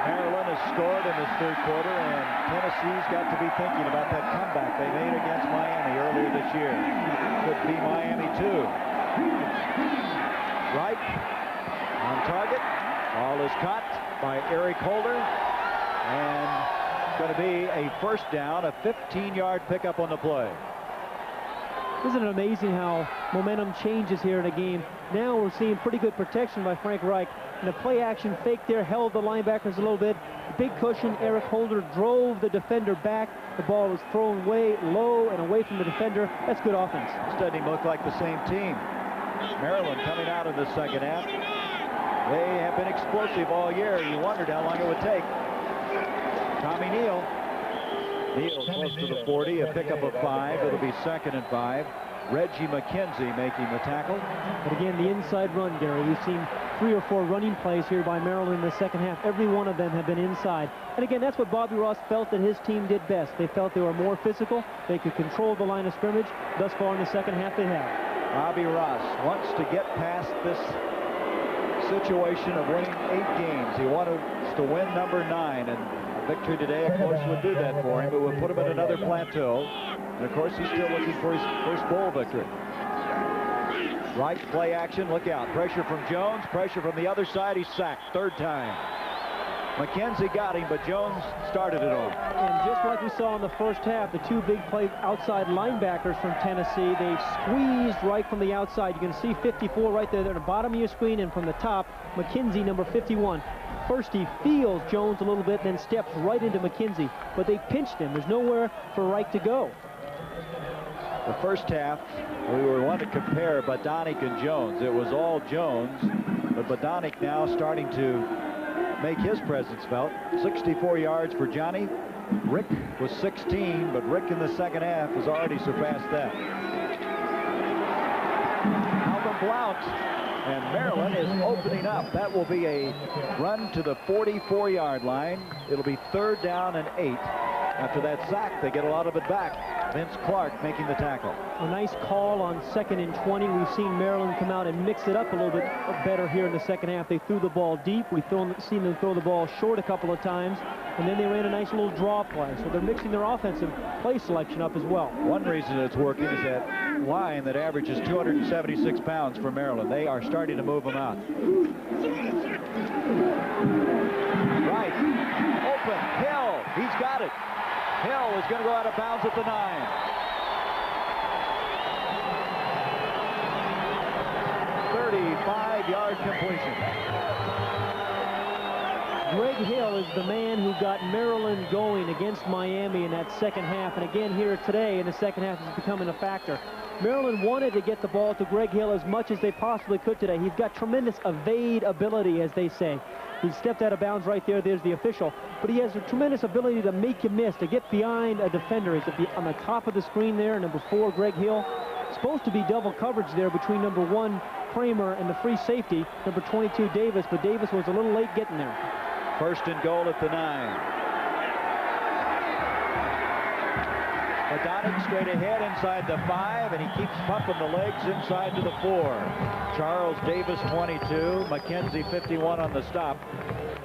B: Maryland has scored in this third quarter, and Tennessee's got to be thinking about that comeback they made against Miami earlier this year. Could be Miami too. Reich on target. Ball is caught by Eric Holder, and it's going to be a first down, a 15-yard pickup on the play.
D: Isn't it amazing how momentum changes here in a game? Now we're seeing pretty good protection by Frank Reich. And the play action fake there held the linebackers a little bit. Big cushion. Eric Holder drove the defender back. The ball was thrown way low and away from the defender. That's good offense.
B: This doesn't even look like the same team. Maryland coming out of the second half. They have been explosive all year. You wondered how long it would take. Tommy Neal. Neal close to the 40, a pickup of 5. It'll be 2nd and 5. Reggie McKenzie making the tackle.
D: But again, the inside run, Gary. We've seen 3 or 4 running plays here by Maryland in the second half. Every one of them have been inside. And again, that's what Bobby Ross felt that his team did best. They felt they were more physical. They could control the line of scrimmage. Thus far in the second half, they have.
B: Bobby Ross wants to get past this situation of winning 8 games. He wanted to win number 9, and victory today, of course, would do that for him. It would put him at another plateau. And, of course, he's still looking for his first bowl victory. Right play action. Look out. Pressure from Jones. Pressure from the other side. He's sacked. 3rd time. McKenzie got him, but Jones started it on.
D: And just like we saw in the first half, the 2 big play outside linebackers from Tennessee, they squeezed right from the outside. You can see 54 right there at the bottom of your screen, and from the top, McKenzie, number 51. First he feels Jones a little bit, then steps right into McKenzie. But they pinched him. There's nowhere for Reich to go.
B: The first half, we were wanting to compare Bodanik and Jones. It was all Jones, but Bodanik now starting to make his presence felt. 64 yards for Johnny. Rick was 16, but Rick in the second half has already surpassed that. Malcolm Blount, and Maryland is opening up. That will be a run to the 44-yard line. It'll be 3rd down and 8. After that sack, they get a lot of it back. Vince Clark making the tackle.
D: A nice call on 2nd and 20. We've seen Maryland come out and mix it up a little bit better here in the second half. They threw the ball deep. We've seen them throw the ball short a couple of times. And then they ran a nice little draw play. So they're mixing their offensive play selection up as well.
B: One reason it's working is that line that averages 276 pounds for Maryland. They are starting to move them out. Right. Open. Hill. He's got it. Hill is going to go out of bounds at the 9. .35-yard completion.
D: Greg Hill is the man who got Maryland going against Miami in that second half. And again here today in the second half is becoming a factor. Maryland wanted to get the ball to Greg Hill as much as they possibly could today. He's got tremendous evade ability, as they say. He stepped out of bounds right there. There's the official. But he has a tremendous ability to make you miss, to get behind a defender. He's on the top of the screen there, number 4, Greg Hill. Supposed to be double coverage there between number 1, Kramer, and the free safety, number 22, Davis. But Davis was a little late getting there.
B: 1st and goal at the 9. Bodanik straight ahead inside the 5, and he keeps pumping the legs inside to the 4. Charles Davis, 22. McKenzie, 51 on the stop.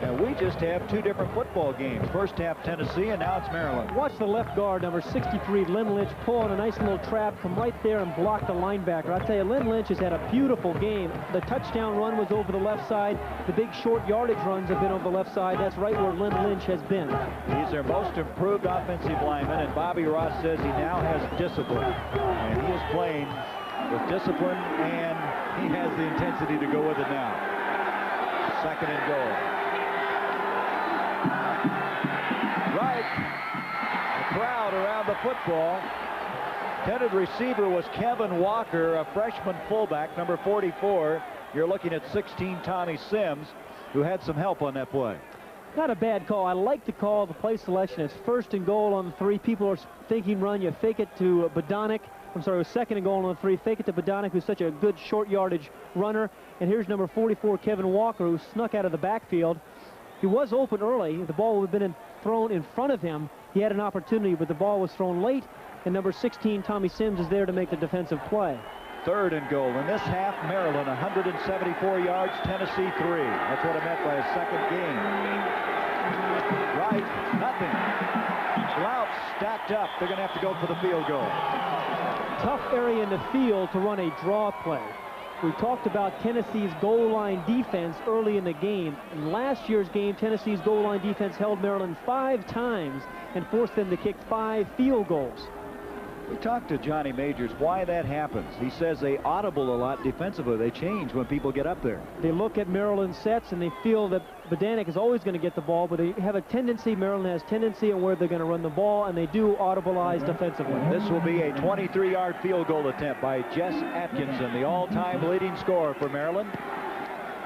B: And we just have 2 different football games. First half Tennessee, and now it's Maryland.
D: Watch the left guard, number 63, Lynn Lynch, pull on a nice little trap from right there and block the linebacker. I tell you, Lynn Lynch has had a beautiful game. The touchdown run was over the left side. The big short yardage runs have been over the left side. That's right where Lynn Lynch has been.
B: He's their most improved offensive lineman, and Bobby Ross says he now has discipline. And he is playing with discipline, and he has the intensity to go with it now. 2nd and goal. Right. A crowd around the football. Intended receiver was Kevin Walker, a freshman fullback, number 44. You're looking at 16, Tommy Sims, who had some help on that play.
D: Not a bad call. I like the call. The play selection is 1st and goal on the 3. People are thinking run. You fake it to Bodanik. I'm sorry, it was 2nd and goal on the 3. Fake it to Bodanik, who's such a good short yardage runner. And here's number 44, Kevin Walker, who snuck out of the backfield. He was open early. The ball would have been thrown in front of him. He had an opportunity, but the ball was thrown late. And number 16, Tommy Sims, is there to make the defensive play.
B: 3rd and goal. In this half, Maryland 174 yards, Tennessee 3. That's what I meant by a second game. right, nothing. Blount stacked up. They're going to have to go for the field goal.
D: Tough area in the field to run a draw play. We talked about Tennessee's goal line defense early in the game. In last year's game, Tennessee's goal line defense held Maryland 5 times and forced them to kick 5 field goals.
B: We talked to Johnny Majors why that happens. He says they audible a lot defensively. They change when people get up there.
D: They look at Maryland's sets and they feel that Bodanik is always going to get the ball, but they have a tendency, Maryland has tendency on where they're going to run the ball, and they do audibilize defensively.
B: This will be a 23-yard field goal attempt by Jess Atkinson, the all-time leading scorer for Maryland.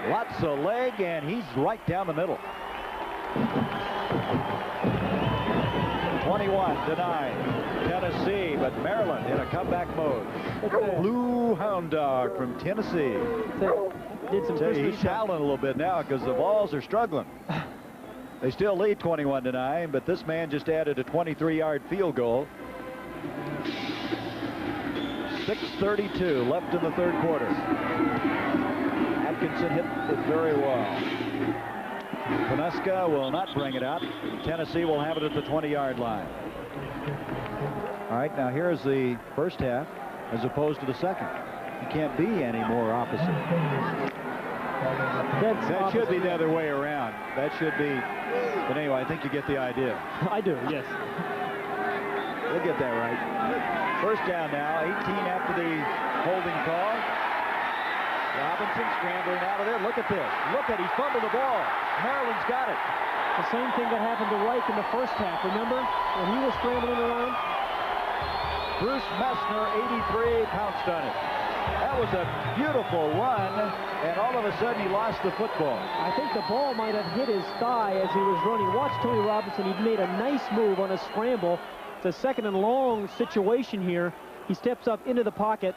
B: Lots of leg, and he's right down the middle. 21-9. Tennessee, but Maryland in a comeback mode. Blue Hound Dog from Tennessee.
D: Did some
B: He's howling a little bit now because the Vols are struggling. They still lead 21-9, but this man just added a 23-yard field goal. 6:32 left in the third quarter. Atkinson hit it very well. PANUSKA will not bring it out. Tennessee will have it at the 20-yard line. All right, now here's the first half as opposed to the second. You can't be any more opposite. That should be the other way around. That should be, but anyway, I think you get the idea.
D: I do, yes.
B: We'll get that right. First down now, 18 after the holding call. Robinson scrambling out of there. Look at this. Look at, he fumbled the ball. Maryland's got it.
D: The same thing that happened to Reich in the first half. Remember when he was scrambling around?
B: Bruce Messner, 83, pounced on it. That was a beautiful run, and all of a sudden he lost the football.
D: I think the ball might have hit his thigh as he was running. Watch Tony Robinson. He made a nice move on a scramble. It's a second and long situation here. He steps up into the pocket,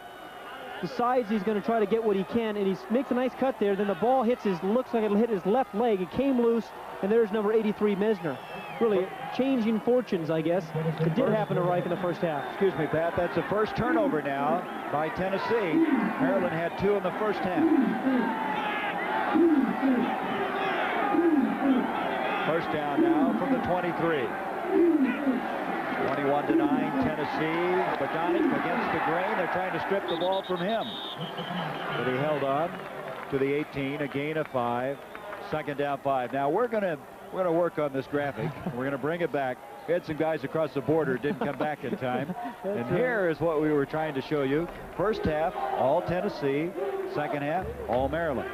D: decides he's going to try to get what he can, and he makes a nice cut there. Then the ball hits his, looks like it'll hit his left leg. It came loose, and there's number 83, Messner. Really changing fortunes, I guess. It did happen to Reich in the first half.
B: Excuse me, Pat. That's the first turnover now by Tennessee. Maryland had 2 in the first half. First down now from the 23. 21-9, Tennessee. Bodanik against the grain. They're trying to strip the ball from him. But he held on to the 18, a gain of 5. Second down 5. Now we're going to work on this graphic. We're going to bring it back. We had some guys across the border didn't come back in time. And here is what we were trying to show you. First half, all Tennessee. Second half, all Maryland.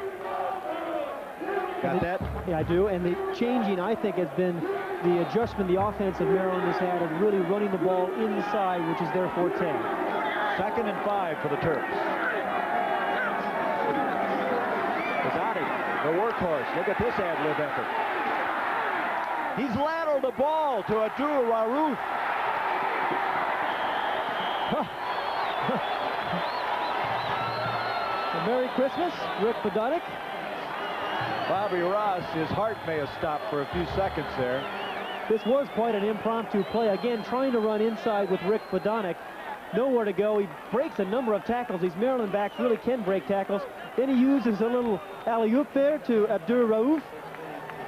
B: Got that?
D: Yeah, I do. And the changing, I think, has been the adjustment the offense of Maryland has had of really running the ball inside, which is their forte.
B: Second and 5 for the Terps. Bodanik, the workhorse. Look at this ad-lib effort. He's ladled the ball to Runnerup.
D: Merry Christmas, Rick Bodanik.
B: Bobby Ross, his heart may have stopped for a few seconds there.
D: This was quite an impromptu play. Again, trying to run inside with Rick Bodanik. Nowhere to go. He breaks a number of tackles. These Maryland backs really can break tackles. Then he uses a little alley-oop there to Runnerup,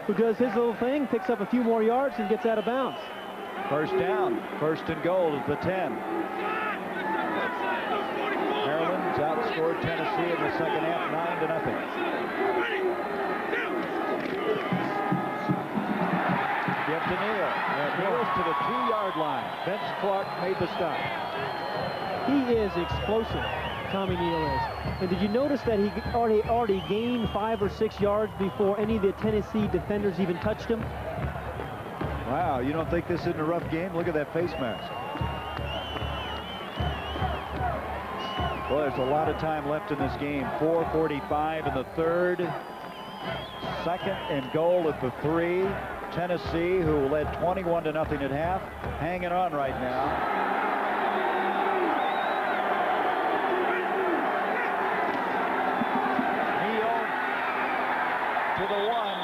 D: who does his little thing, picks up a few more yards, and gets out of bounds.
B: First down, first and goal at the 10. Maryland's outscored Tennessee in the second half, 9-0. Give to Neal. Neal's to the 2-yard line. Vince Clark made the stop.
D: He is explosive, Tommy Neal is. And did you notice that he already gained 5 or 6 yards before any of the Tennessee defenders even touched him?
B: Wow, you don't think this isn't a rough game? Look at that face mask. Well, there's a lot of time left in this game. 4:45 in the third. Second and goal at the 3. Tennessee, who led 21-0 at half, hanging on right now. To the 1,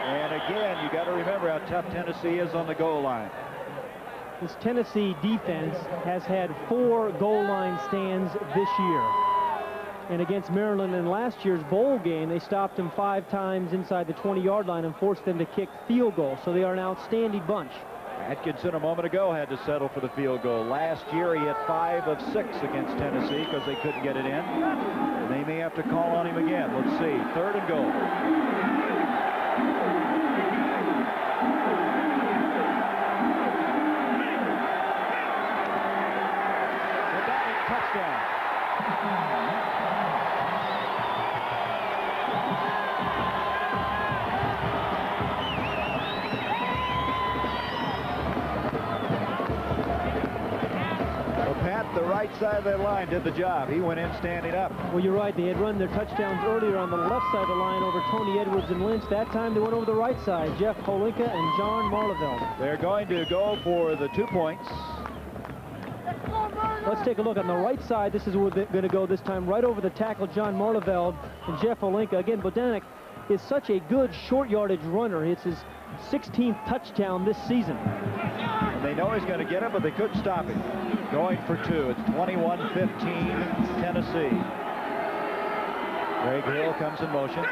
B: and again you got to remember how tough Tennessee is on the goal line.
D: This Tennessee defense has had 4 goal line stands this year. And against Maryland in last year's bowl game, they stopped them 5 times inside the 20-yard line and forced them to kick field goals. So they are an outstanding bunch.
B: Atkinson a moment ago had to settle for the field goal. Last year he had 5 of 6 against Tennessee because they couldn't get it in. And they may have to call on him again. Let's see. 3rd and goal. Touchdown. The right side of that line did the job. He went in standing up.
D: Well, you're right. They had run their touchdowns earlier on the left side of the line over Tony Edwards and Lynch. That time they went over the right side. Jeff Polinka and John Marleveld.
B: They're going to go for the 2 points.
D: Let's take a look on the right side. This is where they're going to go this time, right over the tackle, John Marleveld and Jeff Polinka. Again, Bodanik is such a good short yardage runner. It's his 16th touchdown this season.
B: And they know he's going to get it, but they couldn't stop him. Going for 2. It's 21-15 Tennessee. Greg Hill comes in motion.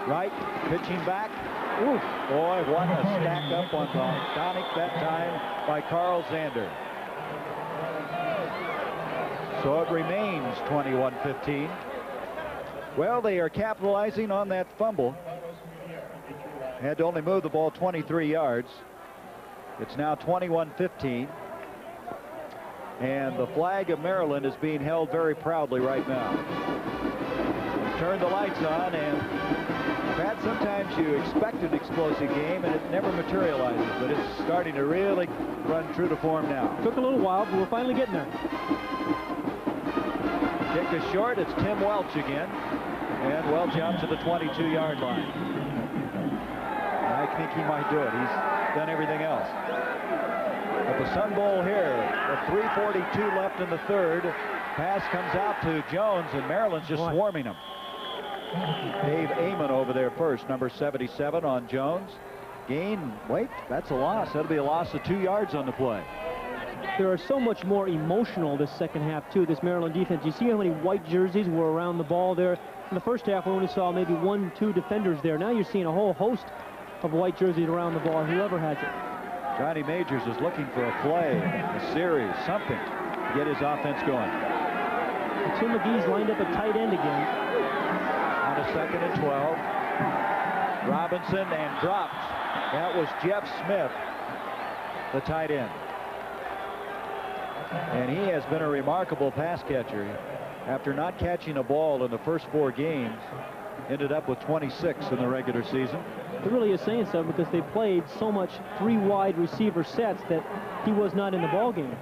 B: Right, pitching back. Ooh, boy, what a stack up on Tonic that time by Carl Zander. So it remains 21-15. Well, they are capitalizing on that fumble. Had to only move the ball 23 yards. It's now 21-15. And the flag of Maryland is being held very proudly right now. Turn the lights on, and Pat, sometimes you expect an explosive game and it never materializes, but it's starting to really run true to form now.
D: Took a little while, but we're finally getting there.
B: Kick is short. It's Tim Welch again, and Welch out to the 22-yard line. I think he might do it. He's done everything else. At the Sun Bowl here, with 3:42 left in the 3rd, pass comes out to Jones, and Maryland's just swarming him. Dave Amon over there first, number 77 on Jones. Gain, wait, that's a loss. That'll be a loss of 2 yards on the play.
D: There are so much more emotional this second half, too, this Maryland defense. You see how many white jerseys were around the ball there? In the first half, we only saw maybe 1-2 defenders there. Now you're seeing a whole host of white jerseys around the ball, whoever has it.
B: Johnny Majors is looking for a play, a series, something to get his offense going.
D: And Tim McGee's lined up a tight end again.
B: On a 2nd and 12. Robinson and drops. That was Jeff Smith, the tight end. And he has been a remarkable pass catcher. After not catching a ball in the first 4 games, ended up with 26 in the regular season.
D: It really is saying so because they played so much 3 wide receiver sets that he was not in the ball game.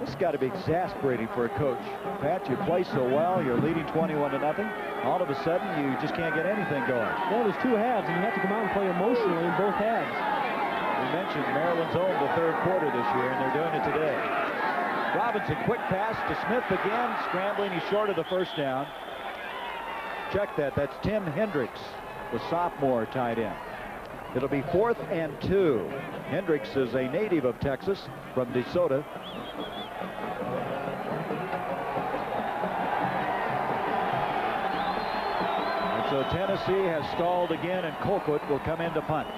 B: This has got to be exasperating for a coach. Pat, you play so well, you're leading 21-0. All of a sudden, you just can't get anything going.
D: Well, there's 2 halves, and you have to come out and play emotionally in both halves.
B: We mentioned Maryland's owned the 3rd quarter this year, and they're doing it today. Robinson, quick pass to Smith again, scrambling. He's short of the first down. Check that. That's Tim Hendricks, the sophomore tight end. It'll be 4th and 2. Hendricks is a native of Texas from DeSoto. And so Tennessee has stalled again, and Colquitt will come in to punt.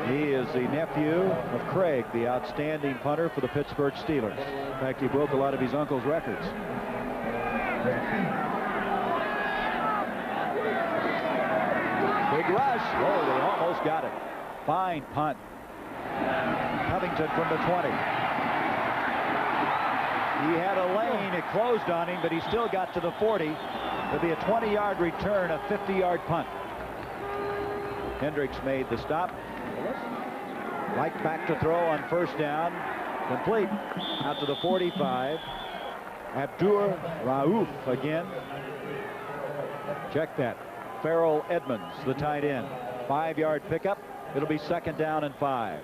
B: He is the nephew of Craig, the outstanding punter for the Pittsburgh Steelers. In fact, he broke a lot of his uncle's records. Big rush. Oh, they almost got it. Fine punt. Covington from the 20. He had a lane. It closed on him, but he still got to the 40. It'll be a 20-yard return, a 50-yard punt. Hendricks made the stop. Right back to throw on first down. Complete out to the 45. Abdur Rauf again. Check that. Farrell Edmonds, the tight end. 5-yard pickup. It'll be 2nd down and 5.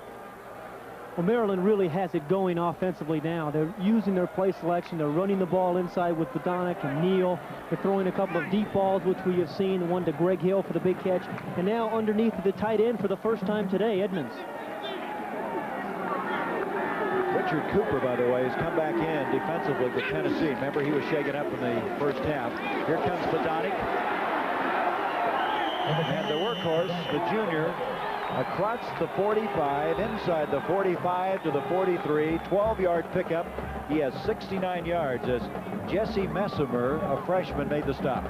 D: Well, Maryland really has it going offensively now. They're using their play selection. They're running the ball inside with Bodanik and Neal. They're throwing a couple of deep balls, which we have seen. The one to Greg Hill for the big catch. And now underneath the tight end for the first time today, Edmonds.
B: Good Richard Cooper, by the way, has come back in defensively for Tennessee. Remember, he was shaken up in the first half. Here comes Badonic. And the workhorse, the junior, across the 45, inside the 45 to the 43, 12-yard pickup. He has 69 yards as Jesse Messimer, a freshman, made the stop.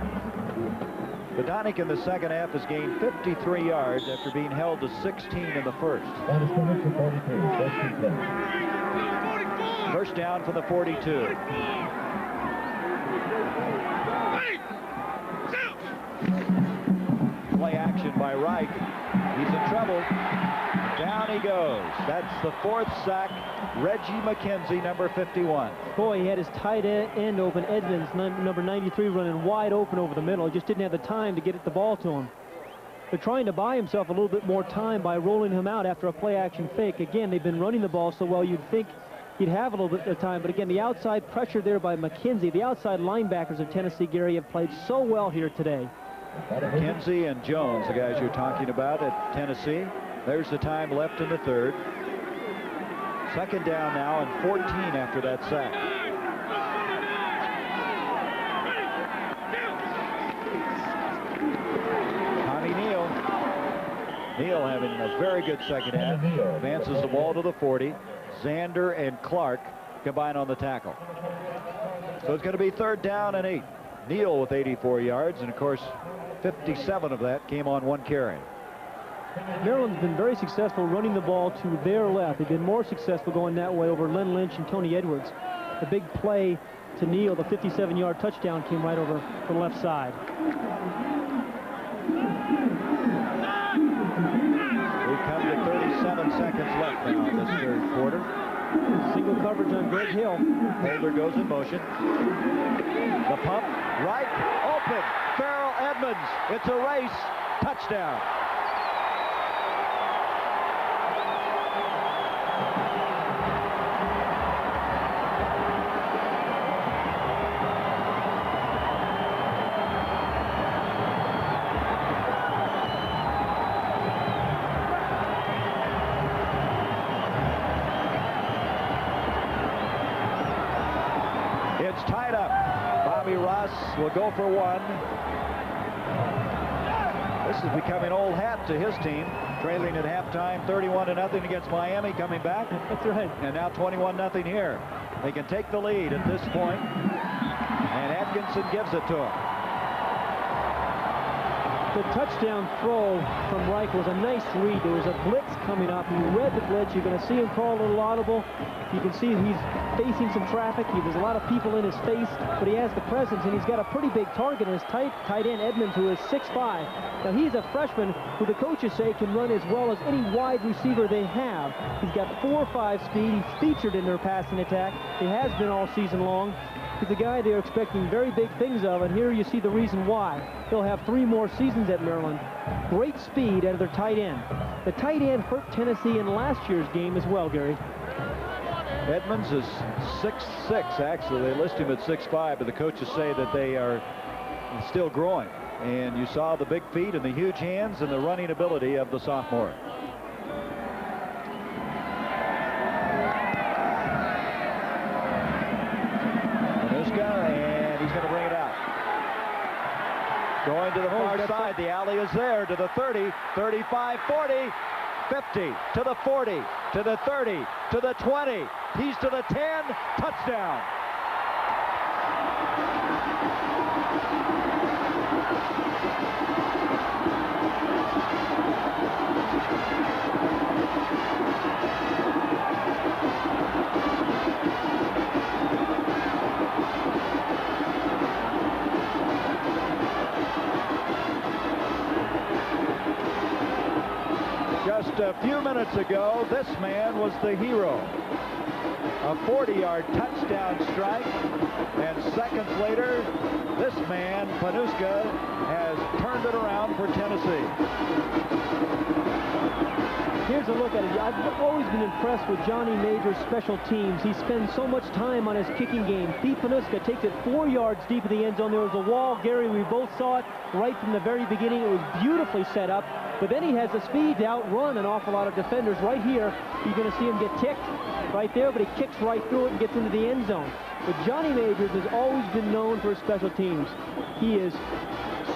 B: Badonic in the second half has gained 53 yards after being held to 16 in the first. First down for the 42. Play action by Reich. He's in trouble. Down he goes. That's the fourth sack. Reggie McKenzie, number 51.
D: Boy, he had his tight end open. Edmonds, number 93, running wide open over the middle. He just didn't have the time to get the ball to him. They're trying to buy himself a little bit more time by rolling him out after a play-action fake. Again, they've been running the ball so well, you'd think he'd have a little bit of time. But again, the outside pressure there by McKenzie. The outside linebackers of Tennessee, Gary, have played so well here today.
B: McKenzie and Jones, the guys you're talking about at Tennessee. There's the time left in the third. Second down now and 14 after that sack. Tommy Neal. Neal having a very good second half. Advances the ball to the 40. Zander and Clark combine on the tackle. So it's going to be third down and 8. Neal with 84 yards, and of course 57 of that came on one carry.
D: Maryland's been very successful running the ball to their left. They've been more successful going that way over Len Lynch and Tony Edwards. The big play to Neal, the 57-yard touchdown, came right over the left side.
B: We come to 37 seconds left now in this third quarter.
D: Single coverage on Greg Hill.
B: Holder goes in motion. The pump, right, open. Farrell Edmonds. It's a race. Touchdown. It's tied up. Bobby Ross will go for one. This is becoming old hat to his team. Trailing at halftime, 31-0 against Miami, coming back.
D: That's right.
B: And now 21-0 here. They can take the lead at this point, and Atkinson gives it to him.
D: The touchdown throw from Reich was a nice read. There was a blitz coming up. He read the blitz. You're going to see him call a little audible. You can see he's facing some traffic. There's a lot of people in his face, but he has the presence, and he's got a pretty big target in his tight end, Edmonds, who is 6'5". Now, he's a freshman who the coaches say can run as well as any wide receiver they have. He's got 4.5 speed. He's featured in their passing attack. He has been all season long. He's a guy they're expecting very big things of, and here you see the reason why. He'll have 3 more seasons at Maryland. Great speed out of their tight end. The tight end hurt Tennessee in last year's game as well, Gary.
B: Edmonds is 6'6", actually. They list him at 6'5", but the coaches say that they are still growing. And you saw the big feet and the huge hands and the running ability of the sophomore. Panuska, and he's going to bring it out. Going to the far side. The alley is there to the 30, 35, 40, 50, to the 40, to the 30, to the 20. He's to the 10. Touchdown. Just a few minutes ago, this man was the hero. A 40-yard touchdown strike, and seconds later, this man, Panuska, has turned it around for Tennessee.
D: Here here's a look at it. I've always been impressed with Johnny Major's special teams. He spends so much time on his kicking game. PANUSKA takes it 4 yards deep in the end zone. There was a wall. Gary, we both saw it right from the very beginning. It was beautifully set up. But then he has the speed to outrun an awful lot of defenders. Right here, you're going to see him get ticked right there, but he kicks right through it and gets into the end zone. But Johnny Majors has always been known for his special teams. He is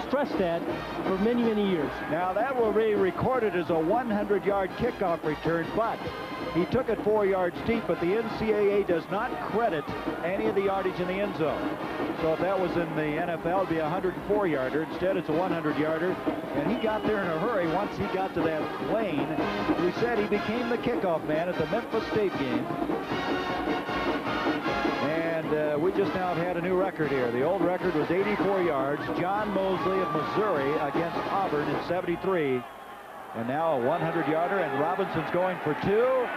D: stressed that for many, many years.
B: Now that will be recorded as a 100-yard kickoff return, but he took it 4 yards deep, but the NCAA does not credit any of the yardage in the end zone. So if that was in the NFL, it'd be a 104-yarder. Instead, it's a 100-yarder, and he got there in a hurry once he got to that lane. We said he became the kickoff man at the Memphis State game. And we just now have had a new record here. The old record was 84 yards. John Mosley of Missouri against Auburn in 73. And now a 100-yarder, and Robinson's going for 2.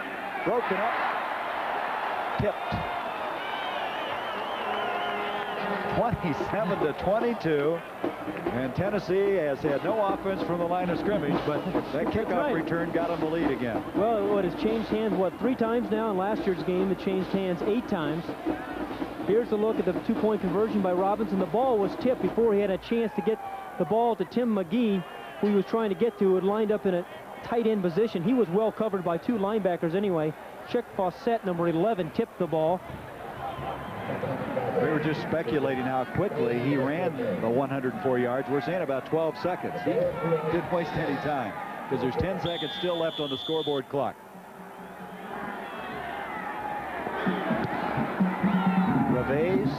B: Broken up. Tipped. 27-22. And Tennessee has had no offense from the line of scrimmage, but that kickoff return got them the lead again.
D: Well, what has changed hands, 3 times now? In last year's game, it changed hands 8 times. Here's a look at the 2-point conversion by Robinson. The ball was tipped before he had a chance to get the ball to Tim McGee, who he was trying to get to. It lined up in a tight end position. He was well covered by 2 linebackers anyway. Chick Fawcett, number 11, tipped the ball.
B: We were just speculating how quickly he ran the 104 yards. We're saying about 12 seconds. He didn't waste any time because there's 10 seconds still left on the scoreboard clock. Reves,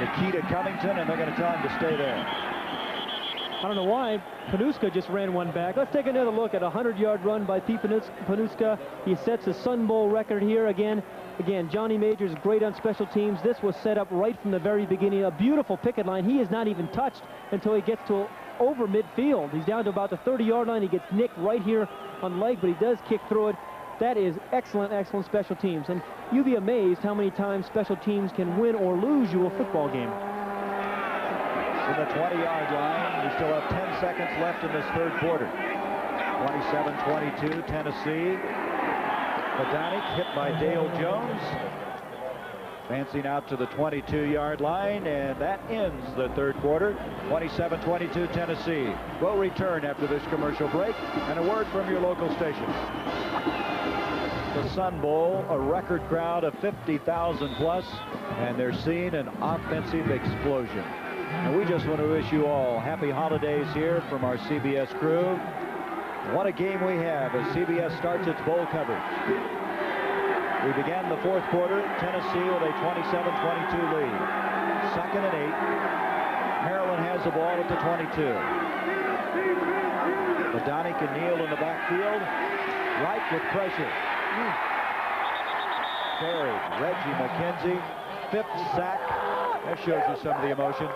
B: Nikita Covington, and they're going to tell him to stay there.
D: I don't know why. PANUSKA just ran one back. Let's take another look at a 100-yard run by PANUSKA. He sets the Sun Bowl record here again. Again, Johnny Majors great on special teams. This was set up right from the very beginning. A beautiful picket line. He is not even touched until he gets to over midfield. He's down to about the 30-yard line. He gets nicked right here on leg, but he does kick through it. That is excellent, excellent special teams. And you'd be amazed how many times special teams can win or lose you a football game.
B: In the 20-yard line, we still have 10 seconds left in this third quarter. 27-22, Tennessee. Medonic hit by Dale Jones. Advancing out to the 22-yard line, and that ends the third quarter. 27-22, Tennessee. We'll return after this commercial break and a word from your local station. The Sun Bowl, a record crowd of 50,000 plus, and they're seeing an offensive explosion. And we just want to wish you all happy holidays here from our CBS crew. What a game we have as CBS starts its bowl coverage. We began the fourth quarter, Tennessee with a 27-22 lead. 2nd and 8. Maryland has the ball at the 22. Medonic and Neal in the backfield. Reich with pressure. Carried. Reggie McKenzie, 5th sack. That shows you some of the emotion.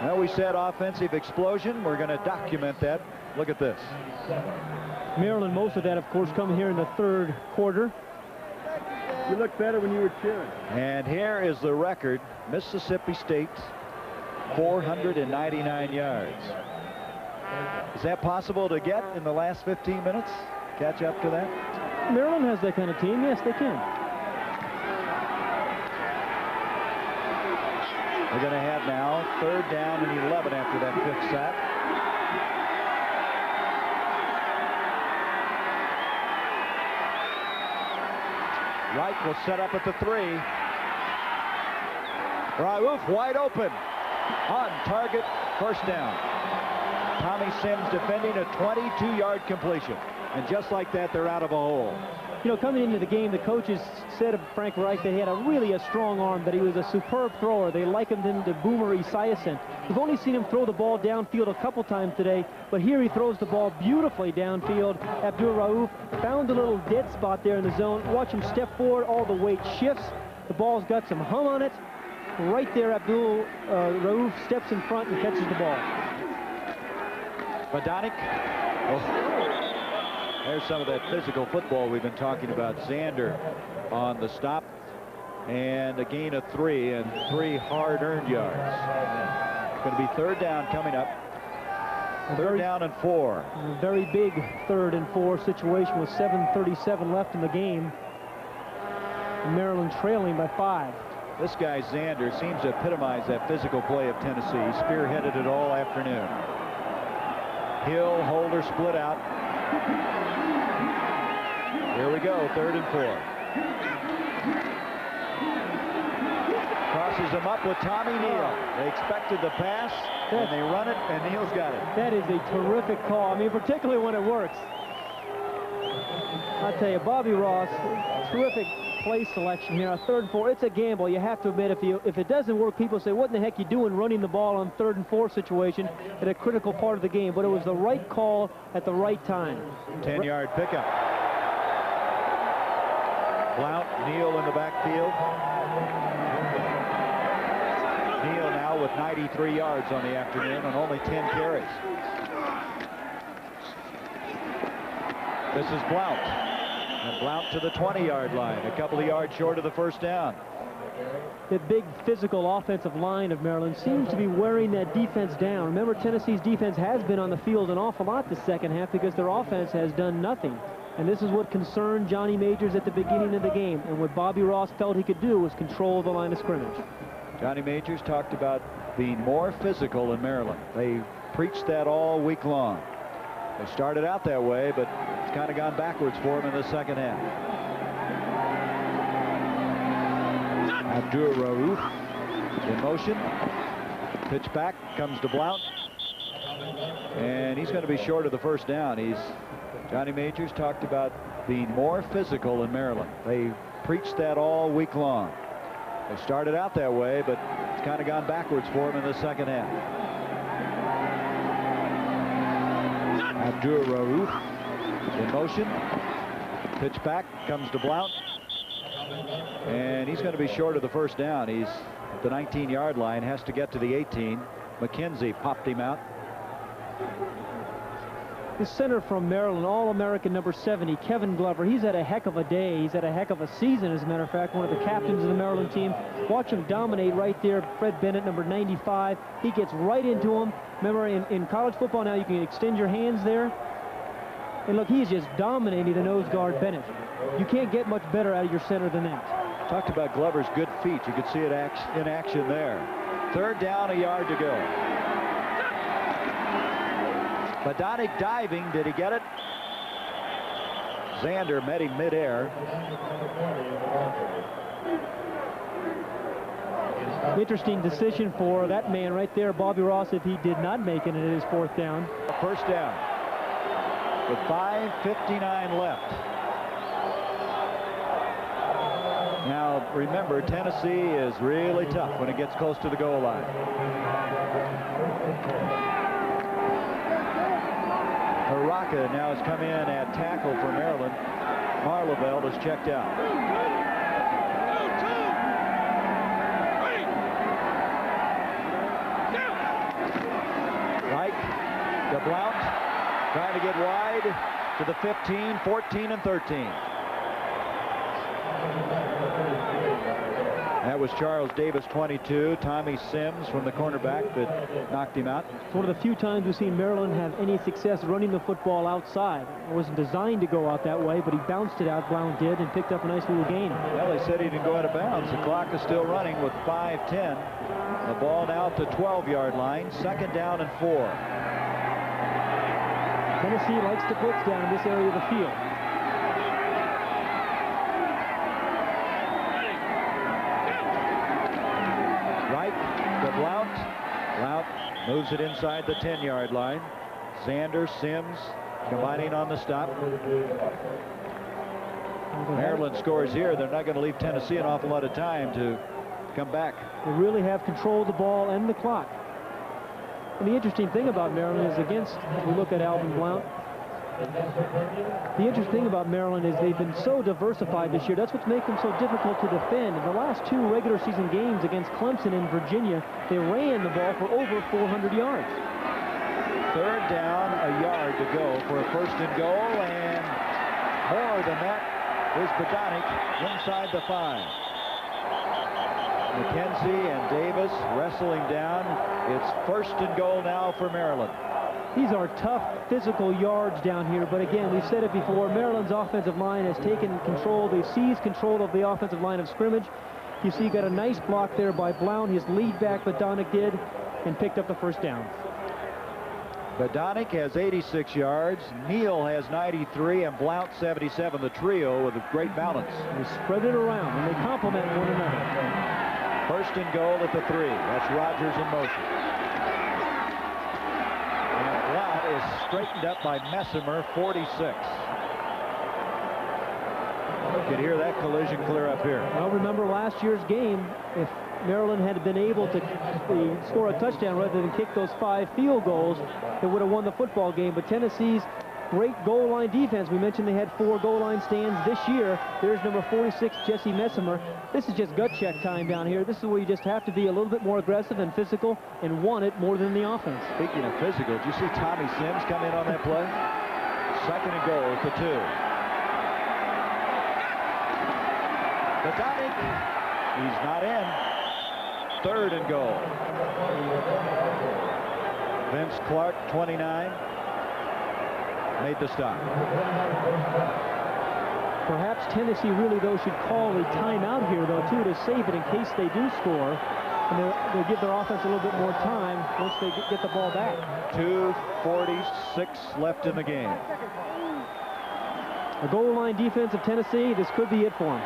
B: Well, we said offensive explosion. We're going to document that. Look at this.
D: Maryland, most of that, of course, coming here in the third quarter.
E: You looked better when you were cheering.
B: And here is the record. Mississippi State, 499 yards. Is that possible to get in the last 15 minutes? Catch up to that?
D: Maryland has that kind of team. Yes, they can.
B: We're going to have now 3rd down and 11 after that 5th sack. Reich will set up at the 3. Raouf wide open. On target, 1st down. Tommy Sims defending a 22-yard completion. And just like that, they're out of a hole.
D: You know, coming into the game, the coaches said of Frank Reich that he had really a strong arm, that he was a superb thrower. They likened him to Boomer Esiason. We've only seen him throw the ball downfield a couple times today, but here he throws the ball beautifully downfield. Abdul Raouf found a little dead spot there in the zone. Watch him step forward, all the weight shifts. The ball's got some hum on it. Right there, Abdul Raouf steps in front and catches the ball.
B: Medonic. Oh. There's some of that physical football we've been talking about. Zander on the stop, and a gain of 3 and 3 hard-earned yards. It's going to be 3rd down coming up. Third down and 4.
D: A very big 3rd and 4 situation with 7:37 left in the game. Maryland trailing by 5.
B: This guy, ZANDER, seems to epitomize that physical play of Tennessee. He spearheaded it all afternoon. Hill, Holder split out. Here we go, 3rd and 4. Crosses him up with Tommy Neal. They expected the pass, and they run it, and Neal's got it.
D: That is a terrific call. I mean, particularly when it works. I'll tell you, Bobby Ross, terrific play selection here. 3rd and 4, it's a gamble. You have to admit, if it doesn't work, people say, what in the heck you doing running the ball on 3rd and 4 situation at a critical part of the game? But it was the right call at the right time.
B: 10-yard pickup. Blount, Neal in the backfield. Neal now with 93 yards on the afternoon and only 10 carries. This is Blount. And Blount to the 20-yard line, a couple of yards short of the 1st down.
D: The big physical offensive line of Maryland seems to be wearing that defense down. Remember, Tennessee's defense has been on the field an awful lot the second half because their offense has done nothing. And this is what concerned Johnny Majors at the beginning of the game. And what Bobby Ross felt he could do was control the line of scrimmage.
B: Johnny Majors talked about being more physical in Maryland. They preached that all week long. They started out that way, but it's kind of gone backwards for them in the second half. Abdur-Rauf in motion. Pitch back, comes to Blount. And he's going to be short of the 1st down. Johnny Majors talked about being more physical in Maryland. They preached that all week long. They started out that way, but it's kind of gone backwards for them in the second half. Abdur-Rauf in motion. Pitch back, comes to Blount. And he's going to be short of the 1st down. He's at the 19-yard line, has to get to the 18. McKenzie popped him out.
D: The center from Maryland, All-American number 70, Kevin Glover, he's had a heck of a day. He's had a heck of a season, as a matter of fact, one of the captains of the Maryland team. Watch him dominate right there. Fred Bennett, number 95. He gets right into him. Remember, in college football now, you can extend your hands there. And look, he's just dominating the nose guard, Bennett. You can't get much better out of your center than that.
B: Talked about Glover's good feet. You could see it in action there. 3rd down, a yard to go. Badonic diving. Did he get it? ZANDER met him midair.
D: Interesting decision for that man right there, Bobby Ross, if he did not make it in his 4th down.
B: 1st down with 5:59 left. Now, remember, Tennessee is really tough when it gets close to the goal line. Haraka now has come in at tackle for Maryland. Marleveld has checked out. Reich to Blount, trying to get wide to the 15, 14, and 13. That was Charles Davis, 22. Tommy Sims from the cornerback that knocked him out.
D: It's one of the few times we've seen Maryland have any success running the football outside. It wasn't designed to go out that way, but he bounced it out, Blount did, and picked up a nice little gain.
B: Well, they said he didn't go out of bounds. The clock is still running with 5:10. The ball now at the 12-yard line. 2nd down and 4.
D: Tennessee likes to blitz down in this area of the field.
B: Blount. Blount moves it inside the 10-yard line. ZANDER, Sims combining on the stop. Maryland scores here. They're not going to leave Tennessee an awful lot of time to come back.
D: They really have control of the ball and the clock. And the interesting thing about Maryland is we look at Alvin Blount. The interesting thing about Maryland is they've been so diversified this year. That's what's making them so difficult to defend. In the last 2 regular season games against Clemson and Virginia, they ran the ball for over 400 yards.
B: 3rd down, a yard to go for a 1st and goal, and more than that is Badonic inside the 5. McKenzie and Davis wrestling down. It's 1st and goal now for Maryland.
D: These are tough physical yards down here, but again, we've said it before, Maryland's offensive line has taken control. They've seized control of the offensive line of scrimmage. You see, got a nice block there by Blount. His lead back, Badonic, did, and picked up the first down.
B: Badonic has 86 yards, Neal has 93, and Blount 77, the trio with a great balance.
D: They spread it around, and they complement one another.
B: First and goal at the 3. That's Rogers in motion. And Blount is straightened up by Messimer, 46. You can hear that collision clear up here.
D: Well, remember last year's game, if Maryland had been able to score a touchdown rather than kick those 5 field goals, they would have won the football game. But Tennessee's great goal line defense, we mentioned they had 4 goal line stands this year. There's number 46, Jesse Messimer. This is just gut check time down here. This is where you just have to be a little bit more aggressive and physical and want it more than the offense.
B: Speaking of physical, did you see Tommy Sims come in on that play? Second and goal at the 2. Badonic, he's not in. Third and goal. Vince Clark, 29, made the stop.
D: Perhaps Tennessee really, though, should call a timeout here, though, too, to save it in case they do score. And they'll give their offense a little bit more time once they get the ball back.
B: 2:46 left in the game.
D: The goal line defense of Tennessee, this could be it for them.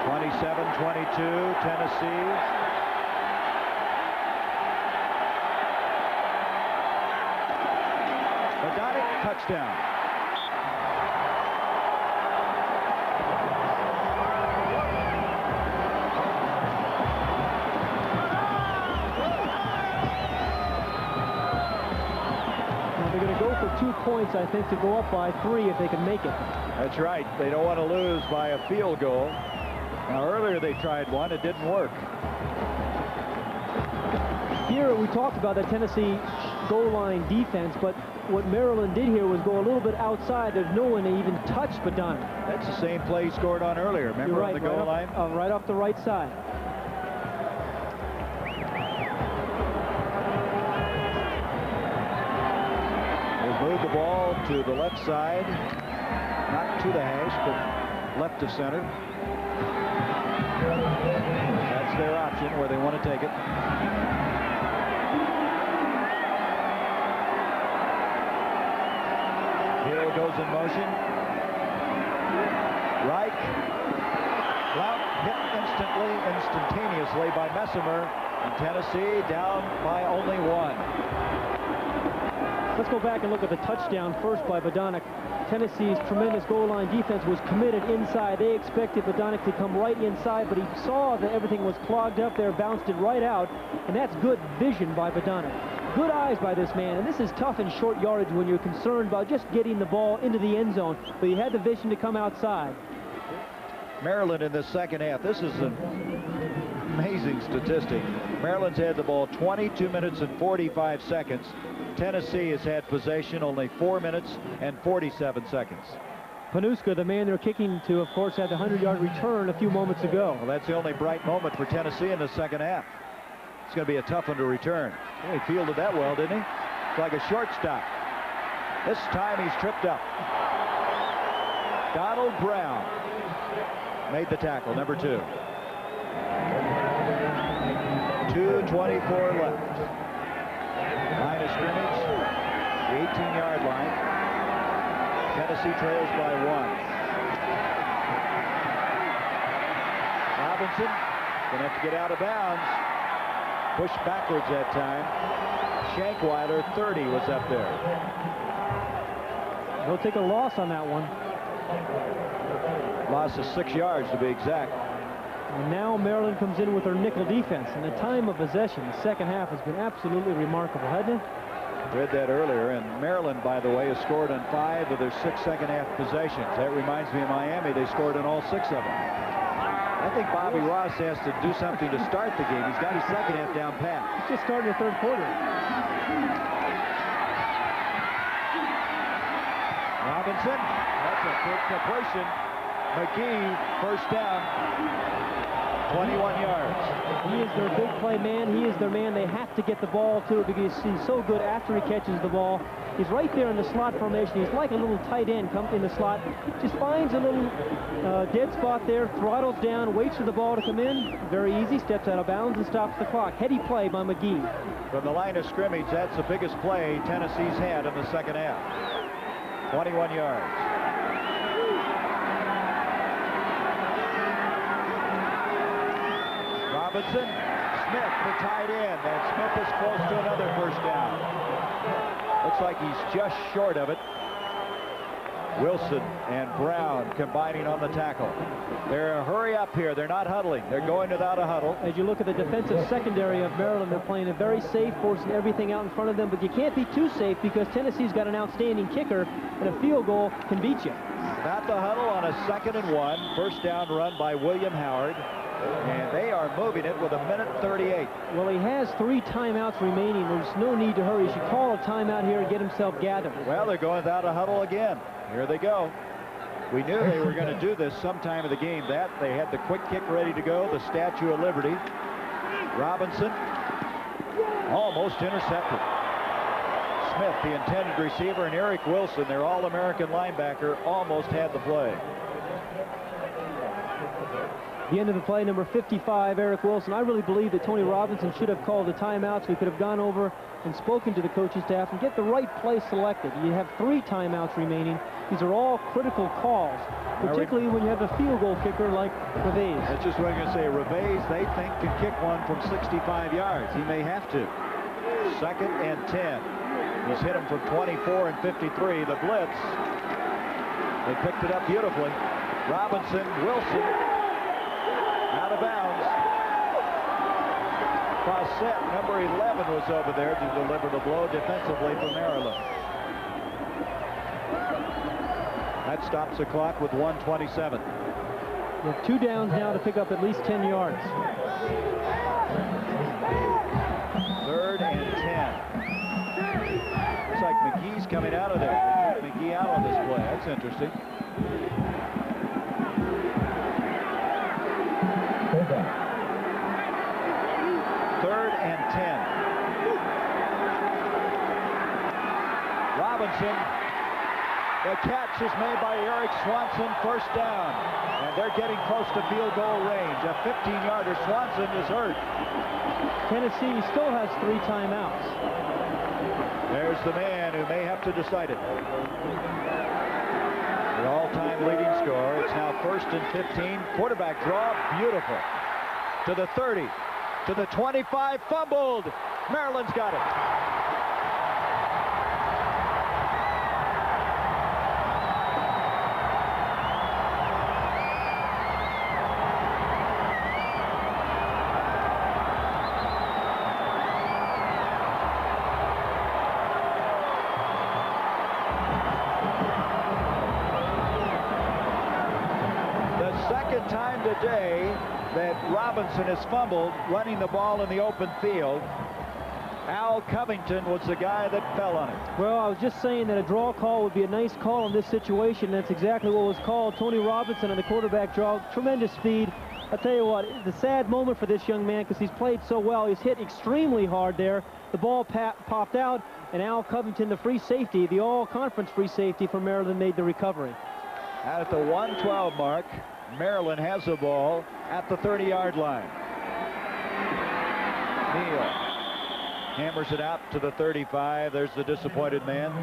B: 27-22, Tennessee. Badonic, touchdown.
D: Now they're going to go for 2 points, I think, to go up by 3 if they can make it.
B: That's right. They don't want to lose by a field goal. Now, earlier they tried one. It didn't work.
D: Here we talked about the Tennessee goal line defense, but what Maryland did here was go a little bit outside. There's no one to even touch Badonic.
B: That's the same play he scored on earlier. Remember,
D: You're right,
B: on the goal line?
D: Right off the right side.
B: They've moved the ball to the left side. Not to the hash, but left of center. That's their option where they want to take it. Hill goes in motion. Reich. Blount hit instantaneously by Messimer. And Tennessee down by only 1.
D: Let's go back and look at the touchdown first by Badonic. Tennessee's tremendous goal line defense was committed inside. They expected Badonic to come right inside, but he saw that everything was clogged up there, bounced it right out, and that's good vision by Badonic. Good eyes by this man, and this is tough in short yardage when you're concerned about just getting the ball into the end zone, but he had the vision to come outside.
B: Maryland in the second half. This is an amazing statistic. Maryland's had the ball 22 minutes and 45 seconds. Tennessee has had possession only 4 minutes and 47 seconds.
D: Panuska, the man they're kicking to, of course, had the 100-yard return a few moments ago.
B: Well, that's the only bright moment for Tennessee in the second half. It's going to be a tough one to return. Well, he fielded that well, didn't he? It's like a shortstop. This time he's tripped up. Donald Brown made the tackle, number 2. 2:24 left. Line of scrimmage, the 18-yard line. Tennessee trails by 1. Robinson going to have to get out of bounds. Pushed backwards that time. Shankweiler, 30, was up there.
D: They'll take a loss on that one.
B: Loss of 6 yards to be exact.
D: And now Maryland comes in with their nickel defense. And the time of possession, the second half, has been absolutely remarkable, hasn't it?
B: Read that earlier. And Maryland, by the way, has scored on 5 of their 6 second-half possessions. That reminds me of Miami. They scored on all 6 of them. I think Bobby Ross has to do something to start the game. He's got his second half down pat.
D: He's just starting the third quarter.
B: Robinson, that's a quick completion. McGee, first down. 21 yards.
D: He is their big play man. He is their man they have to get the ball to because he's so good after he catches the ball. He's right there in the slot formation. He's like a little tight end come in the slot. Just finds a little dead spot there, throttles down, waits for the ball to come in. Very easy, steps out of bounds and stops the clock. Heady play by McGee.
B: From the line of scrimmage, that's the biggest play Tennessee's had in the second half. 21 yards. Robinson, Smith, the tight end, and Smith is close to another first down. Looks like he's just short of it. Wilson and Brown combining on the tackle. They're hurry up here. They're not huddling. They're going without a huddle.
D: As you look at the defensive secondary of Maryland, they're playing it very safe, forcing everything out in front of them, but you can't be too safe because Tennessee's got an outstanding kicker, and a field goal can beat you.
B: At the huddle on a 2nd and 1. First down run by William Howard. And they are moving it with 1:38.
D: Well, he has 3 timeouts remaining. There's no need to hurry. He should call a timeout here and get himself gathered.
B: Well, they're going without a huddle again. Here they go. We knew they were going to do this sometime in the game. That they had the quick kick ready to go, the Statue of Liberty. Robinson almost intercepted. Smith, the intended receiver, and Eric Wilson, their All-American linebacker, almost had the play.
D: The end of the play, number 55, Eric Wilson. I really believe that Tony Robinson should have called the timeouts. We could have gone over and spoken to the coaching staff and get the right play selected. You have 3 timeouts remaining. These are all critical calls, particularly when you have a field goal kicker like Reves.
B: That's just what I'm going to say. Reves, they think, can kick one from 65 yards. He may have to. 2nd and 10. He's hit him from 24 and 53. The blitz. They picked it up beautifully. Robinson, Wilson, out of bounds. Fawcett, number 11, was over there to deliver the blow defensively for Maryland. That stops the clock with 1:27.
D: You have 2 downs now to pick up at least 10 yards.
B: 3rd and 10. Looks like McGee's coming out of there. McGee out on this play. That's interesting. Robinson, the catch is made by Eric Swanson, first down, and they're getting close to field goal range. A 15-yarder. Swanson is hurt.
D: Tennessee still has 3 timeouts.
B: There's the man who may have to decide it. The all-time leading scorer. It's now 1st and 15. Quarterback draw, beautiful. To the 30, to the 25, fumbled. Maryland's got it. Time today that Robinson has fumbled running the ball in the open field. Al Covington was the guy that fell on it.
D: Well, I was just saying that a draw call would be a nice call in this situation. That's exactly what was called. Tony Robinson on the quarterback draw, tremendous speed. I'll tell you what, it's a sad moment for this young man because he's played so well. He's hit extremely hard there. The ball popped out, and Al Covington, the free safety, the all-conference free safety for Maryland, made the recovery.
B: At the 1:12 mark, Maryland has the ball at the 30-yard line. Neal hammers it out to the 35. There's the disappointed man.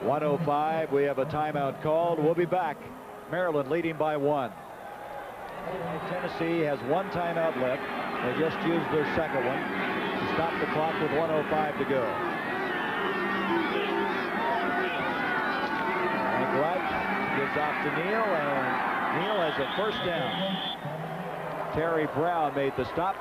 B: 1:05. We have a timeout called. We'll be back. Maryland leading by 1. Tennessee has 1 timeout left. They just used their second one to stop the clock with 1:05 to go. Frank Reich gives off to Neal, and Neal has a first down. Terry Brown made the stop.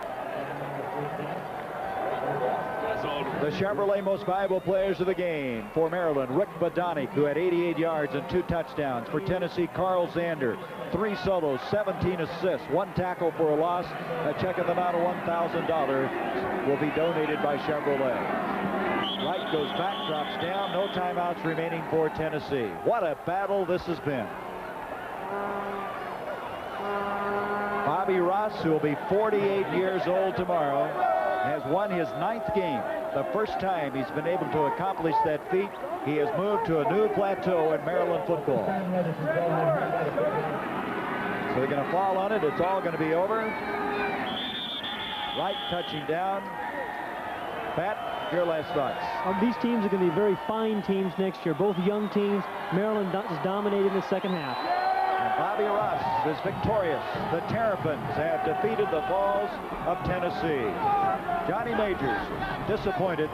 B: The Chevrolet most valuable players of the game. For Maryland, Rick Bodonic, who had 88 yards and 2 touchdowns. For Tennessee, Carl Zander, 3 solos, 17 assists, 1 tackle for a loss. A check in the amount of $1,000 will be donated by Chevrolet. Wright goes back, drops down. No timeouts remaining for Tennessee. What a battle this has been. Bobby Ross, who will be 48 years old tomorrow, has won his 9th game. The first time he's been able to accomplish that feat. He has moved to a new plateau in Maryland football. So they're going to fall on it. It's all going to be over. Right touching down. Pat, your last thoughts.
D: These teams are going to be very fine teams next year. Both young teams. Maryland is dominated in the second half.
B: And Bobby Ross is victorious. The Terrapins have defeated the Vols of Tennessee. Johnny Majors disappointed.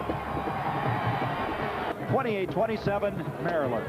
B: 28-27 Maryland.